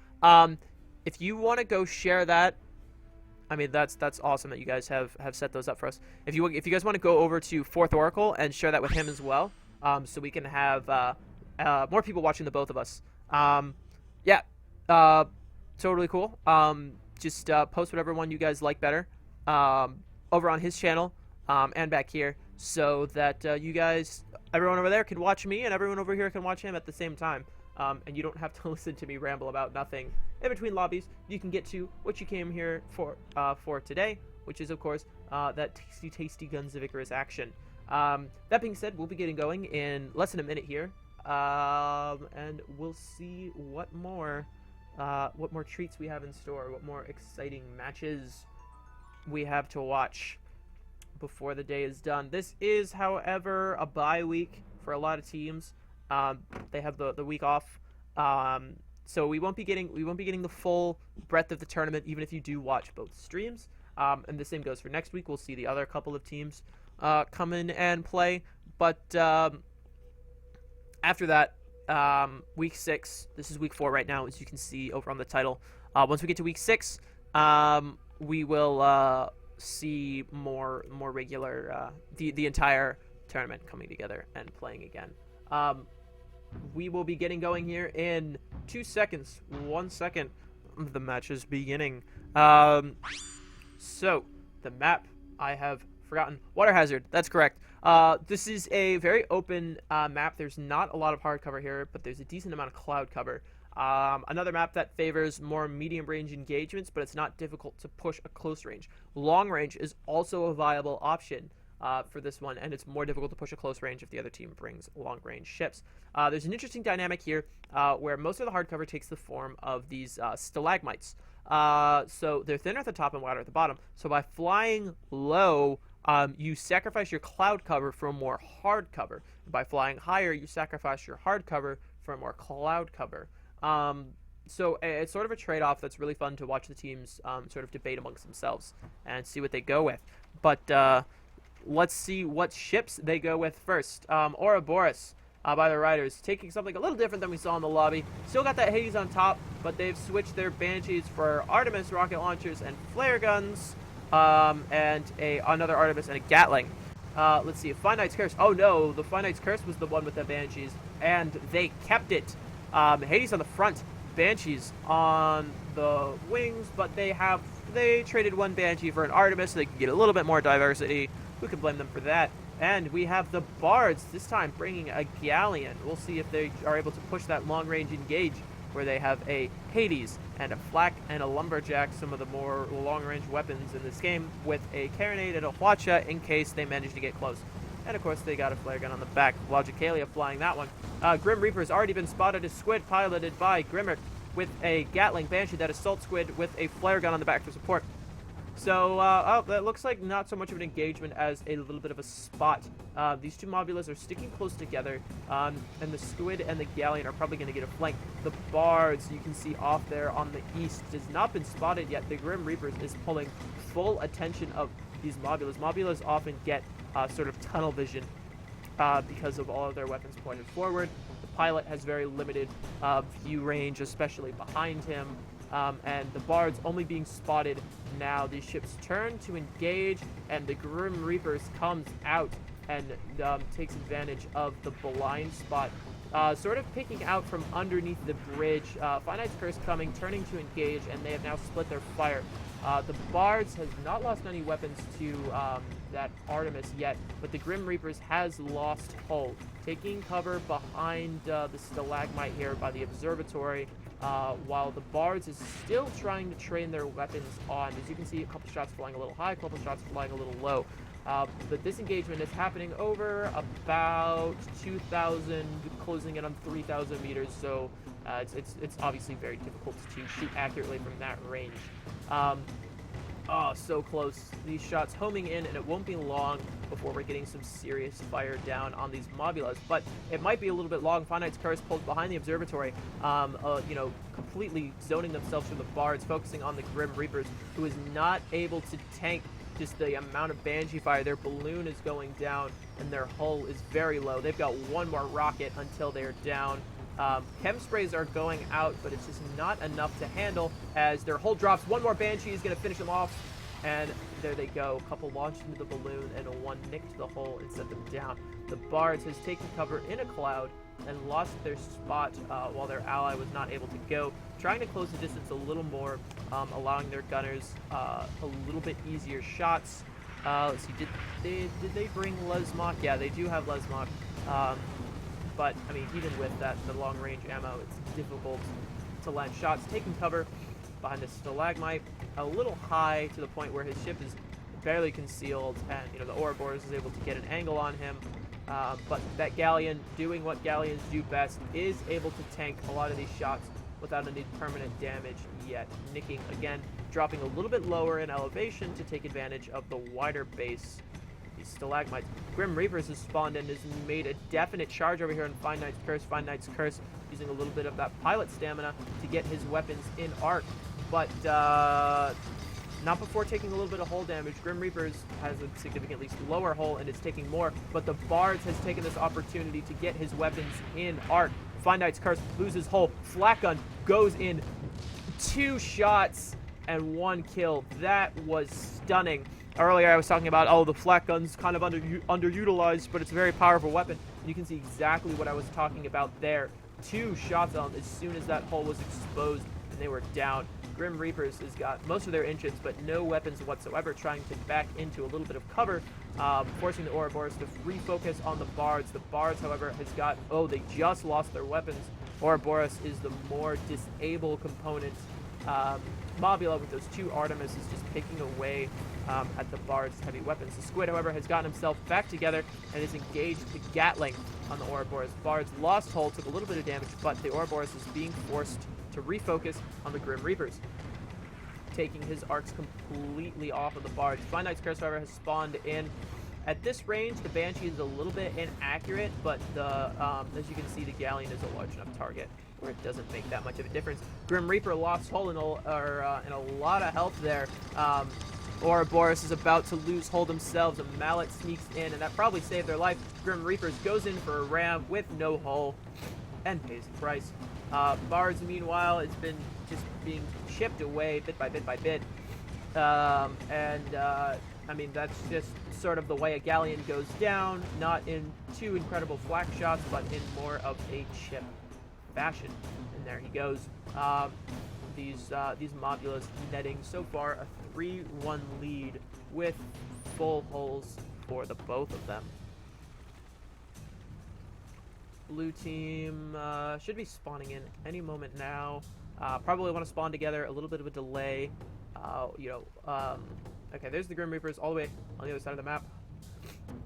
If you want to go share that, I mean, that's awesome that you guys have set those up for us. If you guys want to go over to 4th Oracle and share that with him as well, so we can have more people watching the both of us. Yeah, totally cool. Just post whatever one you guys like better over on his channel and back here, so that you guys, everyone over there can watch me and everyone over here can watch him at the same time. And you don't have to listen to me ramble about nothing in between lobbies. You can get to what you came here for today, which is, of course, that tasty Guns of Icarus action. That being said, we'll be getting going in less than a minute here, and we'll see what more treats we have in store, what more exciting matches we have to watch before the day is done. This is, however, a bye week for a lot of teams. They have the week off, so we won't be getting the full breadth of the tournament, even if you do watch both streams. And the same goes for next week. We'll see the other couple of teams come in and play. But after that, week 6. This is week 4 right now, as you can see over on the title. Once we get to week 6, we will see more regular the entire tournament coming together and playing again. We will be getting going here in 2 seconds. 1 second. The match is beginning. So, the map, I have forgotten. Water hazard, that's correct. This is a very open map. There's not a lot of hard cover here, but there's a decent amount of cloud cover. Another map that favors more medium range engagements, but it's not difficult to push a close range. Long range is also a viable option for this one, and it's more difficult to push a close range if the other team brings long range ships. There's an interesting dynamic here where most of the hardcover takes the form of these stalagmites. So they're thinner at the top and wider at the bottom. So by flying low, you sacrifice your cloud cover for more hard cover. By flying higher, you sacrifice your hard cover for more cloud cover. So it's sort of a trade-off that's really fun to watch the teams sort of debate amongst themselves and see what they go with. But let's see what ships they go with first. Ouroboros by the Ryders, taking something a little different than we saw in the lobby. Still got that Hades on top, but they've switched their Banshees for Artemis rocket launchers and flare guns, and another Artemis and a Gatling. Let's see, Finite's Curse. Oh no, the Finite's Curse was the one with the Banshees, and they kept it. Hades on the front, Banshees on the wings, but they traded one Banshee for an Artemis so they can get a little bit more diversity. Who can blame them for that? And we have the Bards, this time bringing a Galleon. We'll see if they are able to push that long-range engage where they have a Hades and a Flak and a Lumberjack, some of the more long-range weapons in this game, with a Carronade and a Hwacha in case they manage to get close. And of course they got a flare gun on the back. Logicalia flying that one. Grim Reaper's already been spotted as Squid, piloted by Grimmer, with a Gatling Banshee that assaults Squid with a flare gun on the back for support. So, that looks like not so much of an engagement as a little bit of a spot. These two Mobulas are sticking close together, and the Squid and the Galleon are probably going to get a flank. The Bards, you can see off there on the east, has not been spotted yet. The Grim Reapers is pulling full attention of these Mobulas. Mobulas often get sort of tunnel vision because of all of their weapons pointed forward. The pilot has very limited view range, especially behind him. And the Bards only being spotted now. These ships turn to engage, and the Grim Reapers comes out and takes advantage of the blind spot, sort of picking out from underneath the bridge. Finite's Curse coming, turning to engage, and they have now split their fire. The Bards has not lost any weapons to that Artemis yet, but the Grim Reapers has lost hull, taking cover behind the stalagmite here by the observatory. While the Bards is still trying to train their weapons on. As you can see, a couple shots flying a little high, a couple shots flying a little low. But this engagement is happening over about 2,000, closing in on 3,000 meters, so it's obviously very difficult to shoot accurately from that range. Oh, so close. These shots homing in, and it won't be long before we're getting some serious fire down on these Mobulas. But it might be a little bit long. Finite's Curse pulled behind the observatory, completely zoning themselves for the Bards, focusing on the Grim Reapers, who is not able to tank just the amount of Banshee fire. Their balloon is going down, and their hull is very low. They've got one more rocket until they're down. Chem sprays are going out, but it's just not enough to handle as their hull drops. One more Banshee is going to finish them off, and there they go. A couple launched into the balloon, and one nicked the hull and set them down. The Bards has taken cover in a cloud and lost their spot while their ally was not able to go, trying to close the distance a little more, allowing their gunners a little bit easier shots. Let's see, did they bring Lesmok? Yeah, they do have Lesmok. But, I mean, even with that, the long-range ammo, it's difficult to land shots. Taking cover behind the stalagmite, a little high to the point where his ship is barely concealed, and, the Ouroboros is able to get an angle on him. But that Galleon, doing what Galleons do best, is able to tank a lot of these shots without any permanent damage yet. Nicking, again, dropping a little bit lower in elevation to take advantage of the wider base. These stalagmites. Grim Reapers has spawned and has made a definite charge over here on Finite's Curse. Finite's Curse using a little bit of that pilot stamina to get his weapons in arc, but not before taking a little bit of hull damage. Grim Reapers has a significantly lower hull and is taking more, but the Bards has taken this opportunity to get his weapons in arc. Finite's Curse loses hull. Flak gun goes in 2 shots and 1 kill. That was stunning. Earlier I was talking about, the flak gun's kind of underutilized, but it's a very powerful weapon. And you can see exactly what I was talking about there. 2 shots on as soon as that hull was exposed, and they were down. Grim Reapers has got most of their engines, but no weapons whatsoever, trying to back into a little bit of cover, forcing the Ouroboros to refocus on the Bards. The Bards, however, has got, they just lost their weapons. Ouroboros is the more disabled component. Mobula with those 2 Artemis is just picking away at the Bards' heavy weapons. The Squid, however, has gotten himself back together and is engaged the Gatling on the Ouroboros. Bards lost hull, took a little bit of damage, but the Ouroboros is being forced to refocus on the Grim Reapers, taking his arcs completely off of the Bards. Finite's Curse, however, has spawned in. At this range, the Banshee is a little bit inaccurate, but as you can see, the Galleon is a large enough target where it doesn't make that much of a difference. Grim Reaper lost hull in a lot of health there. Ouroboros is about to lose hull themselves. A mallet sneaks in, and that probably saved their life. Grim Reapers goes in for a ram with no hull and pays the price. Bards, meanwhile, has been just being chipped away bit by bit by bit. I mean, that's just sort of the way a Galleon goes down, not in 2 incredible flak shots, but in more of a chip fashion. And there he goes. These Mobulas netting so far a 3-1 lead with full hulls for the both of them. blue team should be spawning in any moment now. Probably want to spawn together, a little bit of a delay. Okay, there's the Grim Reapers all the way on the other side of the map.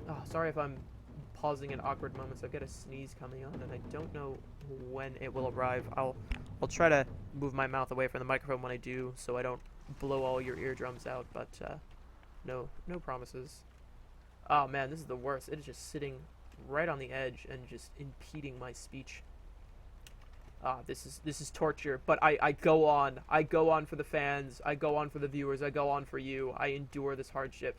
Oh, sorry if I'm pausing in awkward moments. I've got a sneeze coming on, and I don't know when it will arrive. I'll try to move my mouth away from the microphone when I do, so I don't blow all your eardrums out. But no promises. Oh man, this is the worst. It is just sitting right on the edge and just impeding my speech. This is torture. But I go on. I go on for the fans. I go on for the viewers. I go on for you. I endure this hardship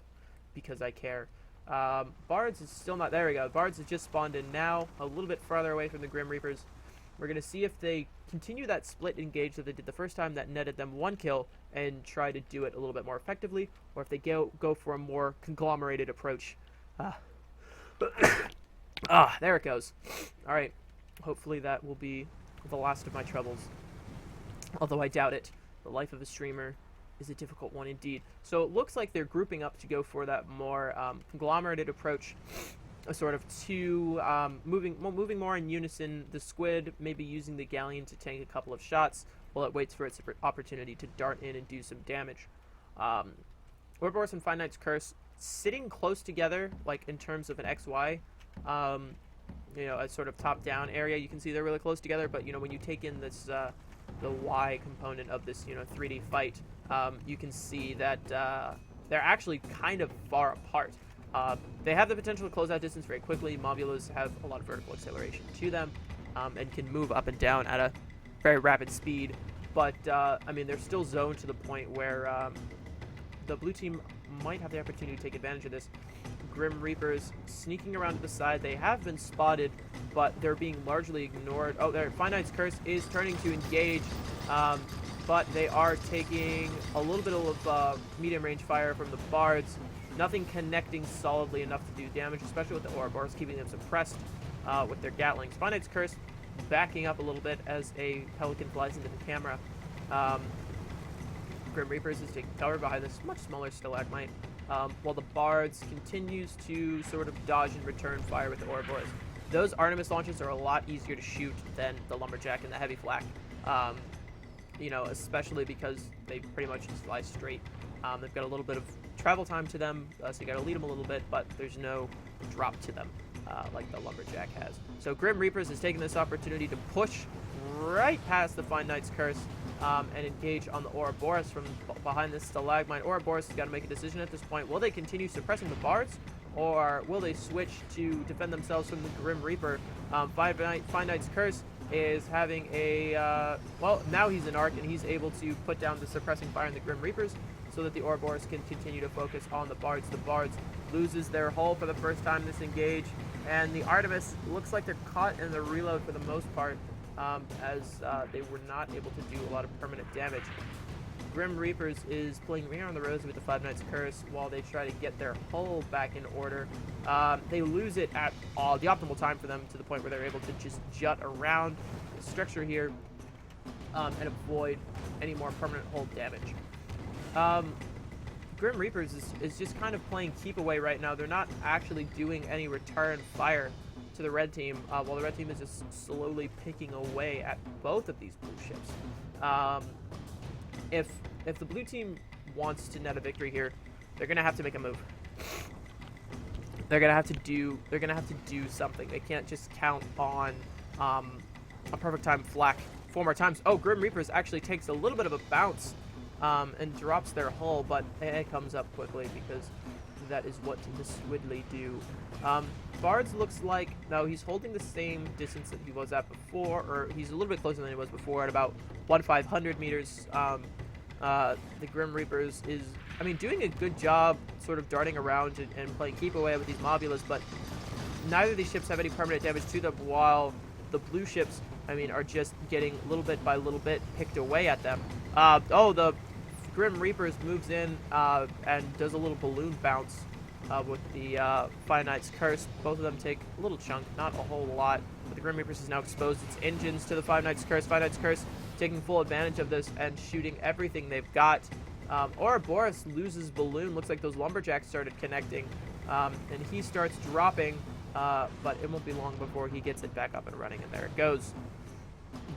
because I care. Bards is still not... There we go. Bards has just spawned in now, a little bit farther away from the Grim Reapers. We're going to see if they continue that split engage that they did the first time that netted them 1 kill and try to do it a little bit more effectively, or if they go for a more conglomerated approach. There it goes. Alright. Hopefully that will be the last of my troubles. Although I doubt it. The life of a streamer is a difficult one indeed. So it looks like they're grouping up to go for that more conglomerated approach, sort of to moving more in unison. The squid maybe using the galleon to tank a couple of shots while it waits for its opportunity to dart in and do some damage. Ouroboros and Five Nights Curse sitting close together, like in terms of an XY, a sort of top-down area. You can see they're really close together, but when you take in this the Y component of this 3D fight, you can see that they're actually kind of far apart. They have the potential to close out distance very quickly. Mobulas have a lot of vertical acceleration to them, and can move up and down at a very rapid speed. But they're still zoned to the point where the blue team might have the opportunity to take advantage of this. Grim Reapers sneaking around to the side. They have been spotted, but they're being largely ignored. Oh, there, Five Nights Curse is turning to engage, but they are taking a little bit of medium range fire from the Bards. Nothing connecting solidly enough to do damage, especially with the Ouroboros keeping them suppressed with their Gatlings. Five Nights Curse backing up a little bit as a pelican flies into the camera. Grim Reapers is taking cover behind this much smaller stalagmite, while the Bards continues to sort of dodge and return fire with the Ouroboros. Those Artemis launches are a lot easier to shoot than the Lumberjack and the Heavy Flak, especially because they pretty much just fly straight. They've got a little bit of travel time to them, so you got to lead them a little bit, but there's no drop to them like the Lumberjack has. So Grim Reapers is taking this opportunity to push right past the Five Nights Curse and engage on the Ouroboros from behind this stalagmite. Ouroboros has got to make a decision at this point. Will they continue suppressing the Bards, or will they switch to defend themselves from the Grim Reaper? Five Nights Curse is having a... now he's an Arc, and he's able to put down the suppressing fire in the Grim Reapers so that the Ouroboros can continue to focus on the Bards. The Bards loses their hull for the first time in this engage, and the Artemis looks like they're caught in the reload for the most part, as they were not able to do a lot of permanent damage. Grim Reapers is playing Ring on the Rosy with the Five Nights Curse while they try to get their hull back in order. They lose it at the optimal time for them, to the point where they're able to just jut around the structure here and avoid any more permanent hull damage. Grim Reapers is just kind of playing keep away right now. They're not actually doing any return fire to the red team, while the red team is just slowly picking away at both of these blue ships. If the blue team wants to net a victory here, they're gonna have to make a move. They're gonna have to do something. They can't just count on a perfect time flak 4 more times. Oh, Grim Reapers actually takes a little bit of a bounce and drops their hull, but it comes up quickly because that is what the Squidly do. Bards looks like, no, he's holding the same distance that he was at before, or he's a little bit closer than he was before at about 1,500 meters. The Grim Reapers is, doing a good job sort of darting around and playing keep away with these Mobulas, but neither of these ships have any permanent damage to them, while the blue ships, are just getting little bit by little bit picked away at them. The Grim Reapers moves in and does a little balloon bounce with the Five Nights Curse. Both of them take a little chunk, not a whole lot, but the Grim Reapers has now exposed its engines to the Five Nights Curse. Five Nights Curse taking full advantage of this and shooting everything they've got. Ouroboros loses balloon. Looks like those Lumberjacks started connecting, and he starts dropping but it won't be long before he gets it back up and running, and there it goes.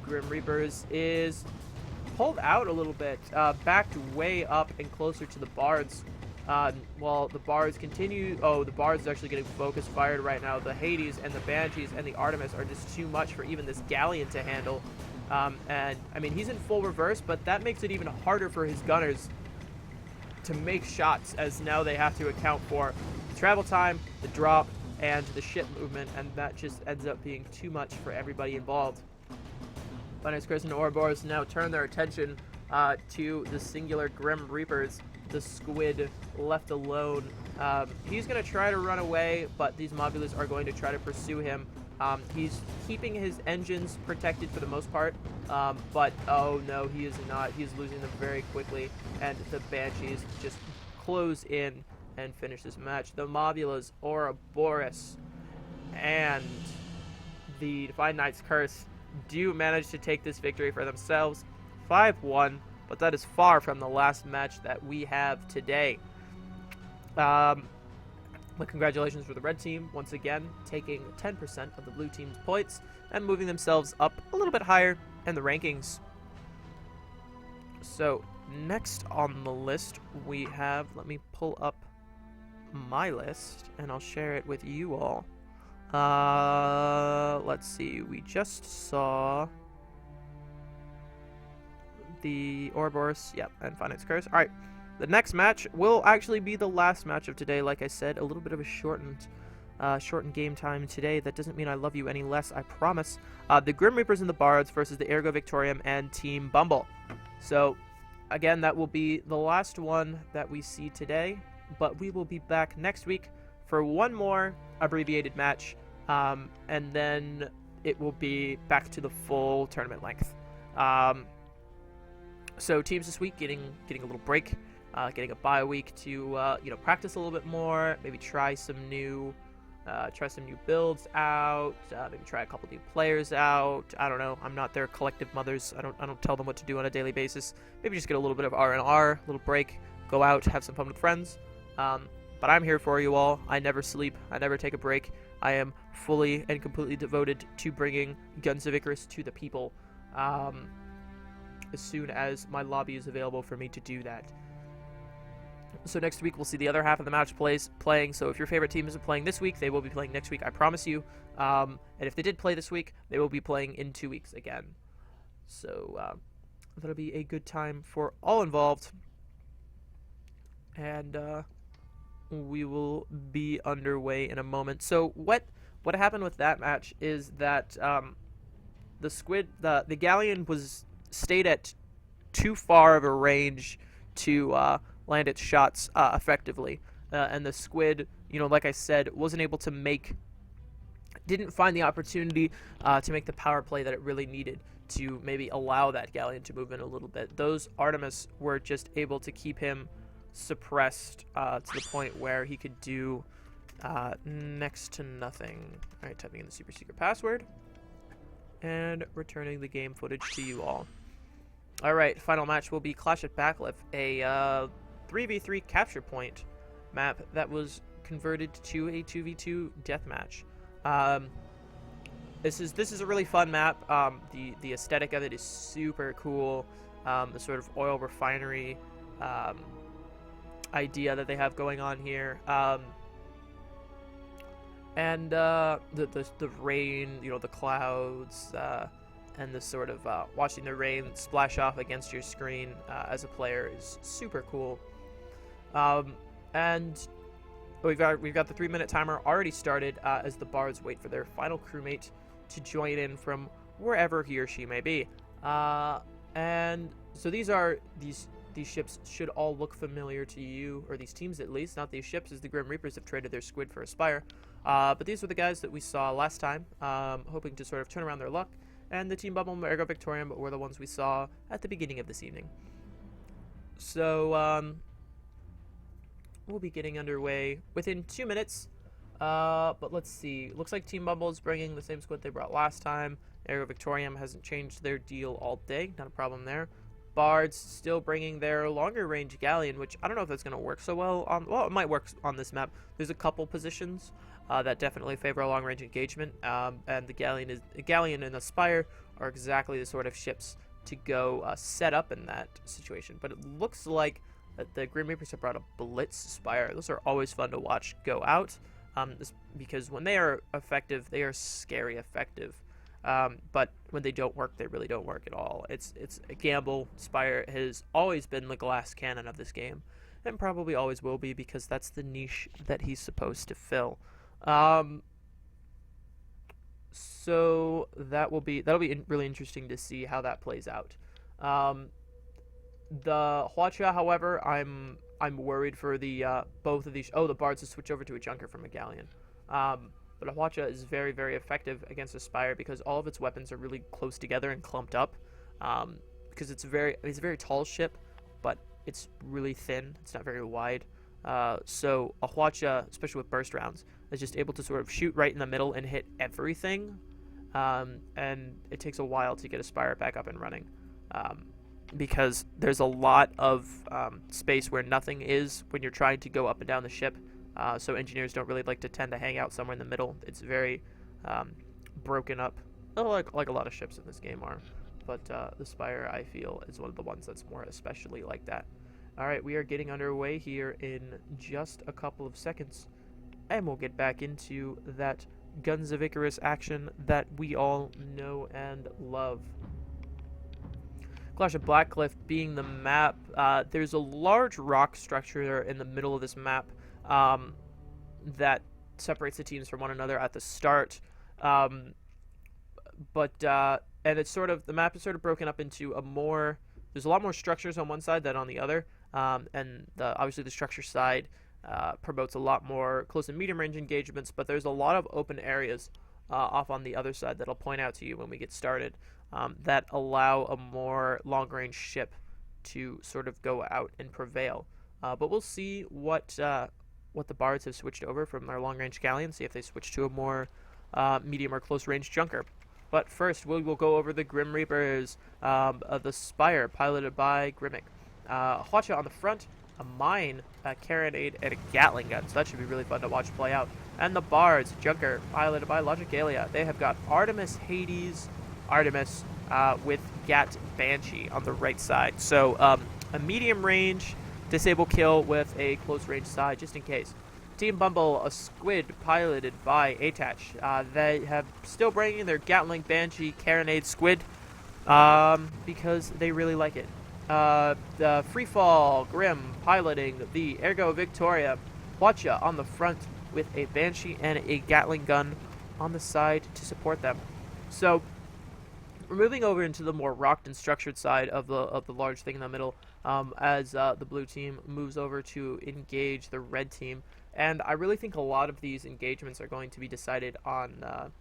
Grim Reapers is pulled out a little bit, backed way up and closer to the Bards. While the Bards continue... Oh, the Bards is actually getting focus fired right now. The Hades and the Banshees and the Artemis are just too much for even this Galleon to handle. And, I mean, he's in full reverse, but that makes it even harder for his gunners to make shots, as now they have to account for the travel time, the drop, and the ship movement, and that just ends up being too much for everybody involved. Kajiggrs and Ouroboros now turn their attention to the singular Grim Reapers, the squid left alone. He's going to try to run away, but these Mobulas are going to try to pursue him. He's keeping his engines protected for the most part, but oh no, he is not. He's losing them very quickly, and the Banshees just close in and finish this match. The Mobulas, Ouroboros, and the Divine Knight's Curse do manage to take this victory for themselves, 5-1, but that is far from the last match that we have today. But congratulations for the red team, once again, taking 10% of the blue team's points and moving themselves up a little bit higher in the rankings. So, next on the list, we have, let me pull up my list, and I'll share it with you all. Let's see, we just saw the Ouroboros, yep, and Finance Curse. Alright, the next match will actually be the last match of today. Like I said, a little bit of a shortened game time today. That doesn't mean I love you any less, I promise. The Grim Reapers and the Bards versus the Ergo, Victoriam, and Team Bumble. So, again, that will be the last one that we see today, but we will be back next week for one more abbreviated match, and then it will be back to the full tournament length. So teams this week getting a little break, getting a bye week to practice a little bit more, maybe try some new builds out, maybe try a couple new players out. I don't know. I'm not their collective mothers. I don't tell them what to do on a daily basis. Maybe just get a little bit of R&R, a little break, go out, have some fun with friends. But I'm here for you all. I never sleep. I never take a break. I am fully and completely devoted to bringing Guns of Icarus to the people as soon as my lobby is available for me to do that. So next week we'll see the other half of the match playing. So if your favorite team isn't playing this week, they will be playing next week, I promise you. And if they did play this week, they will be playing in 2 weeks again. So that'll be a good time for all involved. And we will be underway in a moment. So what happened with that match is that the Galleon stayed at too far of a range to land its shots effectively, and the squid, like I said, wasn't able to didn't find the opportunity to make the power play that it really needed to maybe allow that Galleon to move in a little bit. Those Artemis were just able to keep him suppressed to the point where he could do next to nothing. Alright, typing in the super secret password and returning the game footage to you all. Alright, final match will be Clash at Backlift, a 3v3 capture point map that was converted to a 2v2 deathmatch. This is a really fun map. The aesthetic of it is super cool. The sort of oil refinery idea that they have going on here, and the rain, the clouds, and the sort of watching the rain splash off against your screen as a player is super cool. And we've got the 3-minute timer already started as the Bards wait for their final crewmate to join in from wherever he or she may be. And so these ships should all look familiar to you, or these teams at least. Not these ships, as the Grim Reapers have traded their squid for a Spire. But these were the guys that we saw last time, hoping to sort of turn around their luck. And the Team Bumble and Ergo Victoriam were the ones we saw at the beginning of this evening. So, we'll be getting underway within 2 minutes. But let's see. Looks like Team Bumble is bringing the same squad they brought last time. Ergo Victoriam hasn't changed their deal all day. Not a problem there. Bards still bringing their longer range Galleon, which I don't know if that's going to work so well on... Well, it might work on this map. There's a couple positions that definitely favor a long-range engagement, and the Galleon and the Spire are exactly the sort of ships to go set up in that situation. But it looks like the Grim Reapers have brought a Blitz Spire. Those are always fun to watch go out, because when they are effective, they are scary effective. But when they don't work, they really don't work at all. It's a gamble. Spire has always been the glass cannon of this game, and probably always will be, because that's the niche that he's supposed to fill. So that'll be really interesting to see how that plays out. The Hwacha, however, I'm worried for the both of these. Oh, the Bards to switch over to a Junker from a Galleon. But a Hwacha is very, very effective against a Spire because all of its weapons are really close together and clumped up. Because it's a very tall ship, but it's really thin. It's not very wide. So a Hwacha, especially with burst rounds, is just able to sort of shoot right in the middle and hit everything. And it takes a while to get a Spire back up and running. Because there's a lot of space where nothing is when you're trying to go up and down the ship. So engineers don't really like to tend to hang out somewhere in the middle. It's very broken up, like a lot of ships in this game are. But the Spire, I feel, is one of the ones that's more especially like that. Alright, we are getting underway here in just a couple of seconds. And we'll get back into that Guns of Icarus action that we all know and love. Clash of Blackcliff being the map, there's a large rock structure in the middle of this map that separates the teams from one another at the start. And it's sort of, the map is sort of broken up into there's a lot more structures on one side than on the other. And obviously the structure side promotes a lot more close and medium range engagements, but there's a lot of open areas off on the other side that I'll point out to you when we get started. That allow a more long-range ship to sort of go out and prevail. But we'll see what the Bards have switched over from their long-range Galleon, see if they switch to a more medium or close-range Junker. But first, we will go over the Grim Reapers, the Spire, piloted by Grimmick. Hwacha on the front, a mine, a carronade, and a Gatling gun, so that should be really fun to watch play out. And the Bards, Junker, piloted by Logicalia. They have got Artemis, Hades, Artemis with Gat Banshee on the right side. So a medium range disable kill with a close range side just in case. Team Bumble, a Squid piloted by Atach. They have still bringing their Gatling Banshee Carronade Squid because they really like it. The Freefall Grim piloting the Ergo Victoriam. Hwacha on the front with a Banshee and a Gatling gun on the side to support them. So we're moving over into the more rocked and structured side of the large thing in the middle as the blue team moves over to engage the red team. And I really think a lot of these engagements are going to be decided on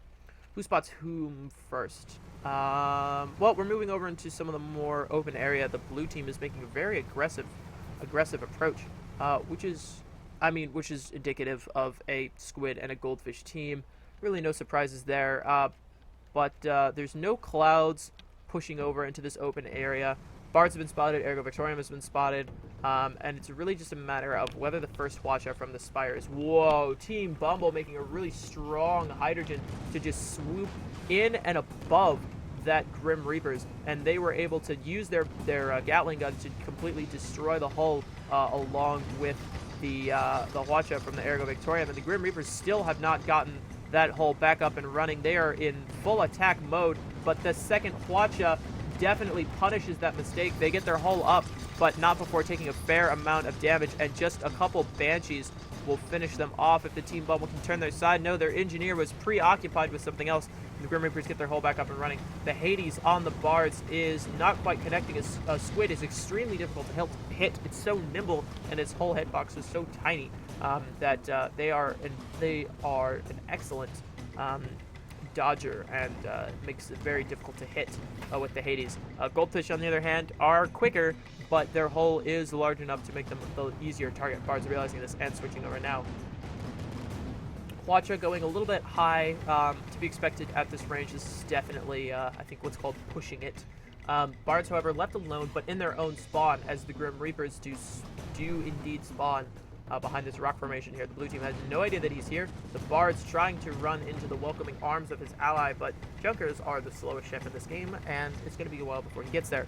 who spots whom first. Well, we're moving over into some of the more open area. The blue team is making a very aggressive approach, which is indicative of a squid and a goldfish team. Really no surprises there. But there's no clouds pushing over into this open area. Bards have been spotted, Ergo Victoriam has been spotted, and it's really just a matter of whether the first Hwacha from the Spires. Whoa, Team Bumble making a really strong hydrogen to just swoop in and above that Grim Reapers, and they were able to use their Gatling gun to completely destroy the hull along with the Hwacha from the Ergo Victoriam, and the Grim Reapers still have not gotten that hull back up and running. They are in full attack mode, but the second Hwacha definitely punishes that mistake. They get their hull up, but not before taking a fair amount of damage, and just a couple Banshees will finish them off if the Team Bumble can turn their side. No, their engineer was preoccupied with something else. The Grim Reapers get their hull back up and running. The Hades on the Bards is not quite connecting. A Squid is extremely difficult to hit. It's so nimble, and its hull hitbox is so tiny that they are an excellent dodger, and makes it very difficult to hit with the Hades. Goldfish, on the other hand, are quicker, but their hull is large enough to make them the easier target. Bards are realizing this and switching over now. Hwacha going a little bit high, to be expected at this range. This is definitely, I think, what's called pushing it. Bards, however, left alone, but in their own spawn, as the Grim Reapers do indeed spawn behind this rock formation here. The blue team has no idea that he's here. The Bards trying to run into the welcoming arms of his ally, but Junkers are the slowest ship in this game, and it's going to be a while before he gets there.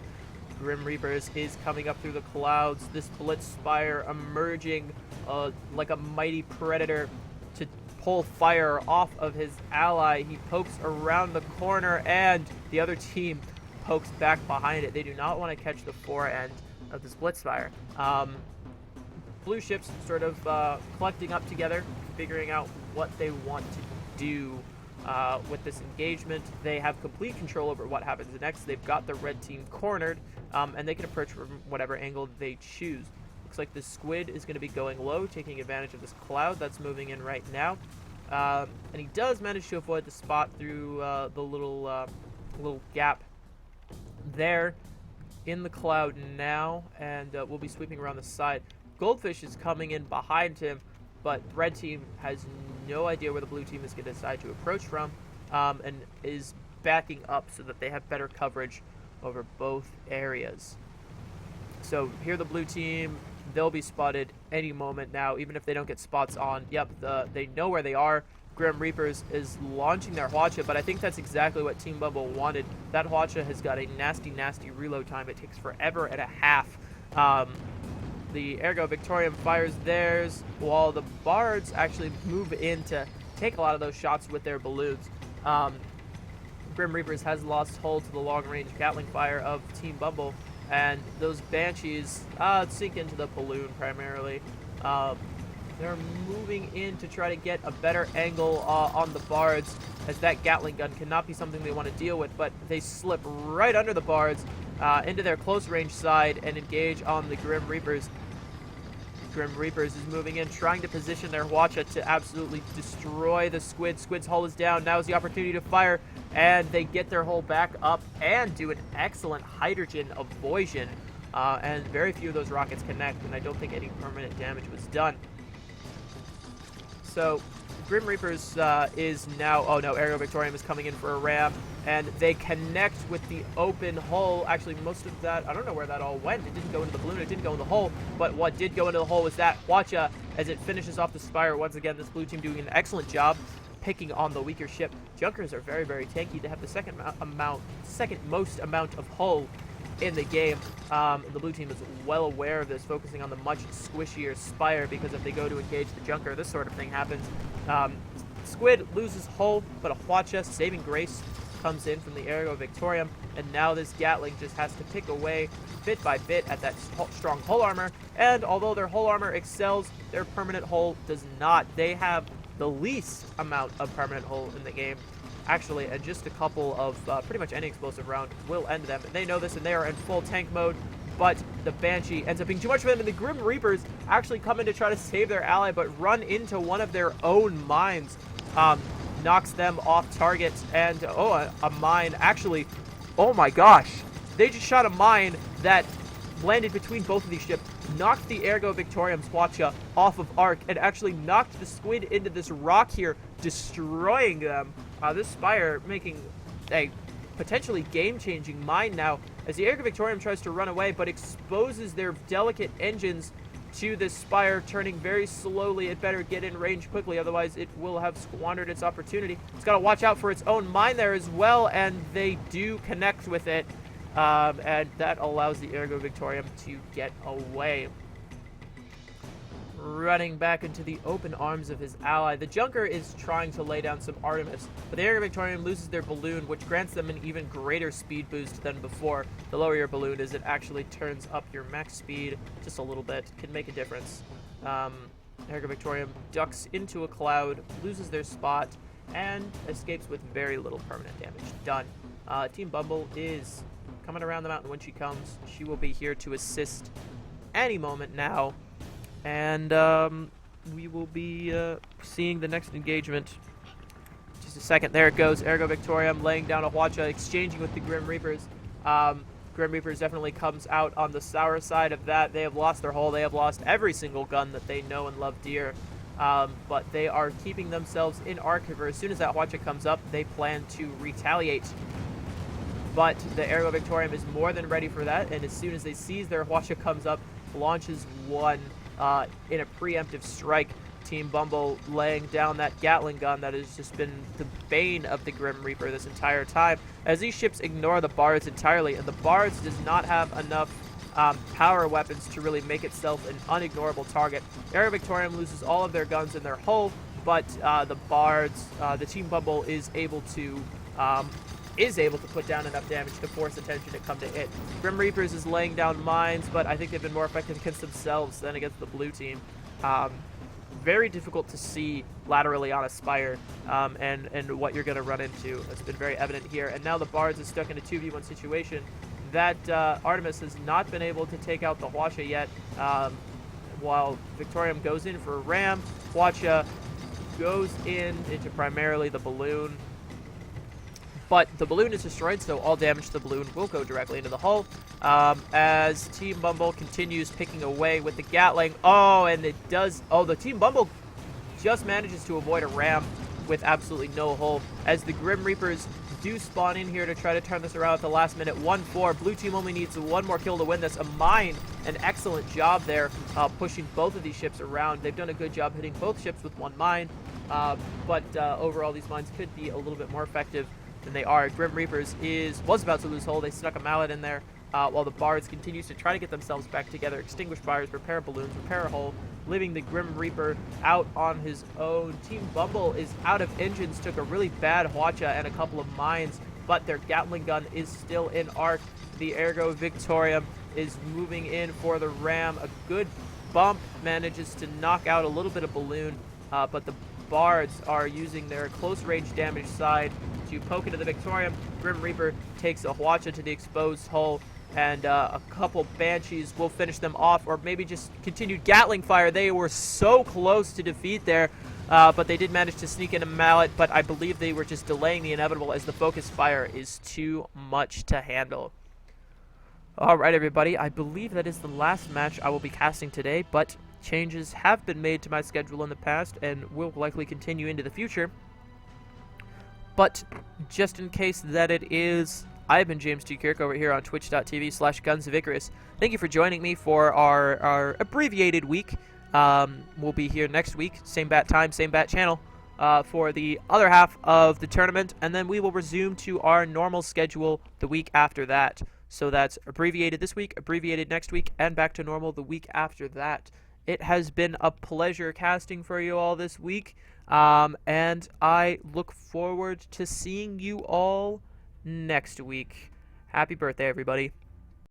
Grim Reapers is coming up through the clouds. This Blitz Spire emerging like a mighty predator to pull fire off of his ally. He pokes around the corner, and the other team pokes back behind it. They do not want to catch the forend of this Blitz Spire. Blue ships sort of collecting up together, figuring out what they want to do with this engagement. They have complete control over what happens next. They've got the red team cornered, and they can approach from whatever angle they choose. Looks like the squid is going to be going low, taking advantage of this cloud that's moving in right now. And he does manage to avoid the spot through the little gap there in the cloud now, and we'll be sweeping around the side. Goldfish is coming in behind him, but red team has no idea where the blue team is going to decide to approach from, and is backing up so that they have better coverage over both areas. So here the blue team, they'll be spotted any moment now, even if they don't get spots on. Yep, they know where they are. Grim Reapers is launching their Hwacha, but I think that's exactly what Team Bumble wanted. That Hwacha has got a nasty reload time. It takes forever and a half. The Ergo Victoriam fires theirs, while the Bards actually move in to take a lot of those shots with their balloons. Grim Reapers has lost hold to the long-range Gatling fire of Team Bumble, and those Banshees sink into the balloon primarily. They're moving in to try to get a better angle on the Bards, as that Gatling gun cannot be something they want to deal with, but they slip right under the Bards into their close-range side and engage on the Grim Reapers. Grim Reapers is moving in, trying to position their Hwacha to absolutely destroy the squid. Squid's hull is down. Now is the opportunity to fire, and they get their hull back up and do an excellent hydrogen avoision. And very few of those rockets connect, and I don't think any permanent damage was done. So Grim Reapers is now... Oh no, Ergo Victoriam is coming in for a ram, and they connect with the open hull. Actually, most of that, I don't know where that all went. It didn't go into the balloon, it didn't go in the hull, but what did go into the hull was that Hwacha as it finishes off the Spire. Once again, this blue team doing an excellent job picking on the weaker ship. Junkers are very tanky. They have the second most amount of hull in the game. The blue team is well aware of this, focusing on the much squishier Spire, because if they go to engage the Junker, this sort of thing happens. Squid loses hull, but a Hwacha saving grace comes in from the Ergo Victoriam, and now this Gatling just has to pick away bit by bit at that strong hull armor, and although their hull armor excels, their permanent hull does not. They have the least amount of permanent hull in the game, actually, and just a couple of pretty much any explosive round will end them. And they know this, and they are in full tank mode, but the Banshee ends up being too much for them, and the Grim Reapers actually come in to try to save their ally, but run into one of their own mines. Knocks them off target, and a mine actually, oh my gosh, they just shot a mine that landed between both of these ships, knocked the Ergo Victoriam's Hwacha off of arc, and actually knocked the squid into this rock here, destroying them. This Spire making a potentially game-changing mine now, as the Ergo Victoriam tries to run away, but exposes their delicate engines to this Spire, turning very slowly. It better get in range quickly, otherwise it will have squandered its opportunity. It's got to watch out for its own mine there as well, and they do connect with it, and that allows the Ergo Victoriam to get away. Running back into the open arms of his ally, the Junker is trying to lay down some Artemis, but the Ergo Victoriam loses their balloon, which grants them an even greater speed boost than before. The lower your balloon is, it actually turns up your max speed just a little bit. Can make a difference. Ergo Victoriam ducks into a cloud, loses their spot, and escapes with very little permanent damage done. Team Bumble is coming around the mountain. When she comes, she will be here to assist any moment now. And we will be seeing the next engagement. Just a second. There it goes. Ergo Victoriam laying down a Hwacha, exchanging with the Grim Reapers. Grim Reapers definitely comes out on the sour side of that. They have lost their hull. They have lost every single gun that they know and love dear. But they are keeping themselves in arc. As soon as that Hwacha comes up, they plan to retaliate. But the Ergo Victoriam is more than ready for that, and as soon as they seize their Hwacha comes up, launches one in a preemptive strike. Team Bumble laying down that Gatling gun that has just been the bane of the Grim Reaper this entire time, as these ships ignore the Bards entirely, and the Bards does not have enough power weapons to really make itself an unignorable target. Ergo Victoriam loses all of their guns in their hull, but the Bards, the Team Bumble is able to put down enough damage to force attention to come to it. Grim Reapers is laying down mines, but I think they've been more effective against themselves than against the blue team. Very difficult to see laterally on a Spire, and what you're going to run into. It's been very evident here. And now the Bards is stuck in a 2v1 situation. That Artemis has not been able to take out the Hwacha yet, while Victoriam goes in for a ram. Hwacha goes into primarily the balloon. But the balloon is destroyed, so all damage to the balloon will go directly into the hull. As Team Bumble continues picking away with the Gatling. Oh, and it does... Oh, the Team Bumble just manages to avoid a ram with absolutely no hull. As the Grim Reapers do spawn in here to try to turn this around at the last minute. 1-4. Blue team only needs one more kill to win this. A mine, an excellent job there, pushing both of these ships around. They've done a good job hitting both ships with one mine. But overall, these mines could be a little bit more effective than they are. Grim Reapers was about to lose hull. They snuck a mallet in there, while the Bards continues to try to get themselves back together, extinguish fires, repair balloons, repair a hull, leaving the Grim Reaper out on his own. Team Bumble is out of engines, took a really bad Hwacha and a couple of mines, but their Gatling gun is still in arc. The Ergo Victoriam is moving in for the ram. A good bump manages to knock out a little bit of balloon, but the Bards are using their close range damage side to poke into the Victoriam. Grim Reaper takes a Hwacha to the exposed hull, and a couple Banshees will finish them off, or maybe just continued Gatling fire. They were so close to defeat there, but they did manage to sneak in a mallet, but I believe they were just delaying the inevitable as the focus fire is too much to handle. Alright everybody, I believe that is the last match I will be casting today, but changes have been made to my schedule in the past and will likely continue into the future. But just in case that it is, I've been James T. Kirk over here on twitch.tv/GunsOfIcarus. Thank you for joining me for our abbreviated week. We'll be here next week, same bat time, same bat channel, for the other half of the tournament, and then we will resume to our normal schedule the week after that. So that's abbreviated this week, abbreviated next week, and back to normal the week after that. It has been a pleasure casting for you all this week, and I look forward to seeing you all next week. Happy birthday, everybody.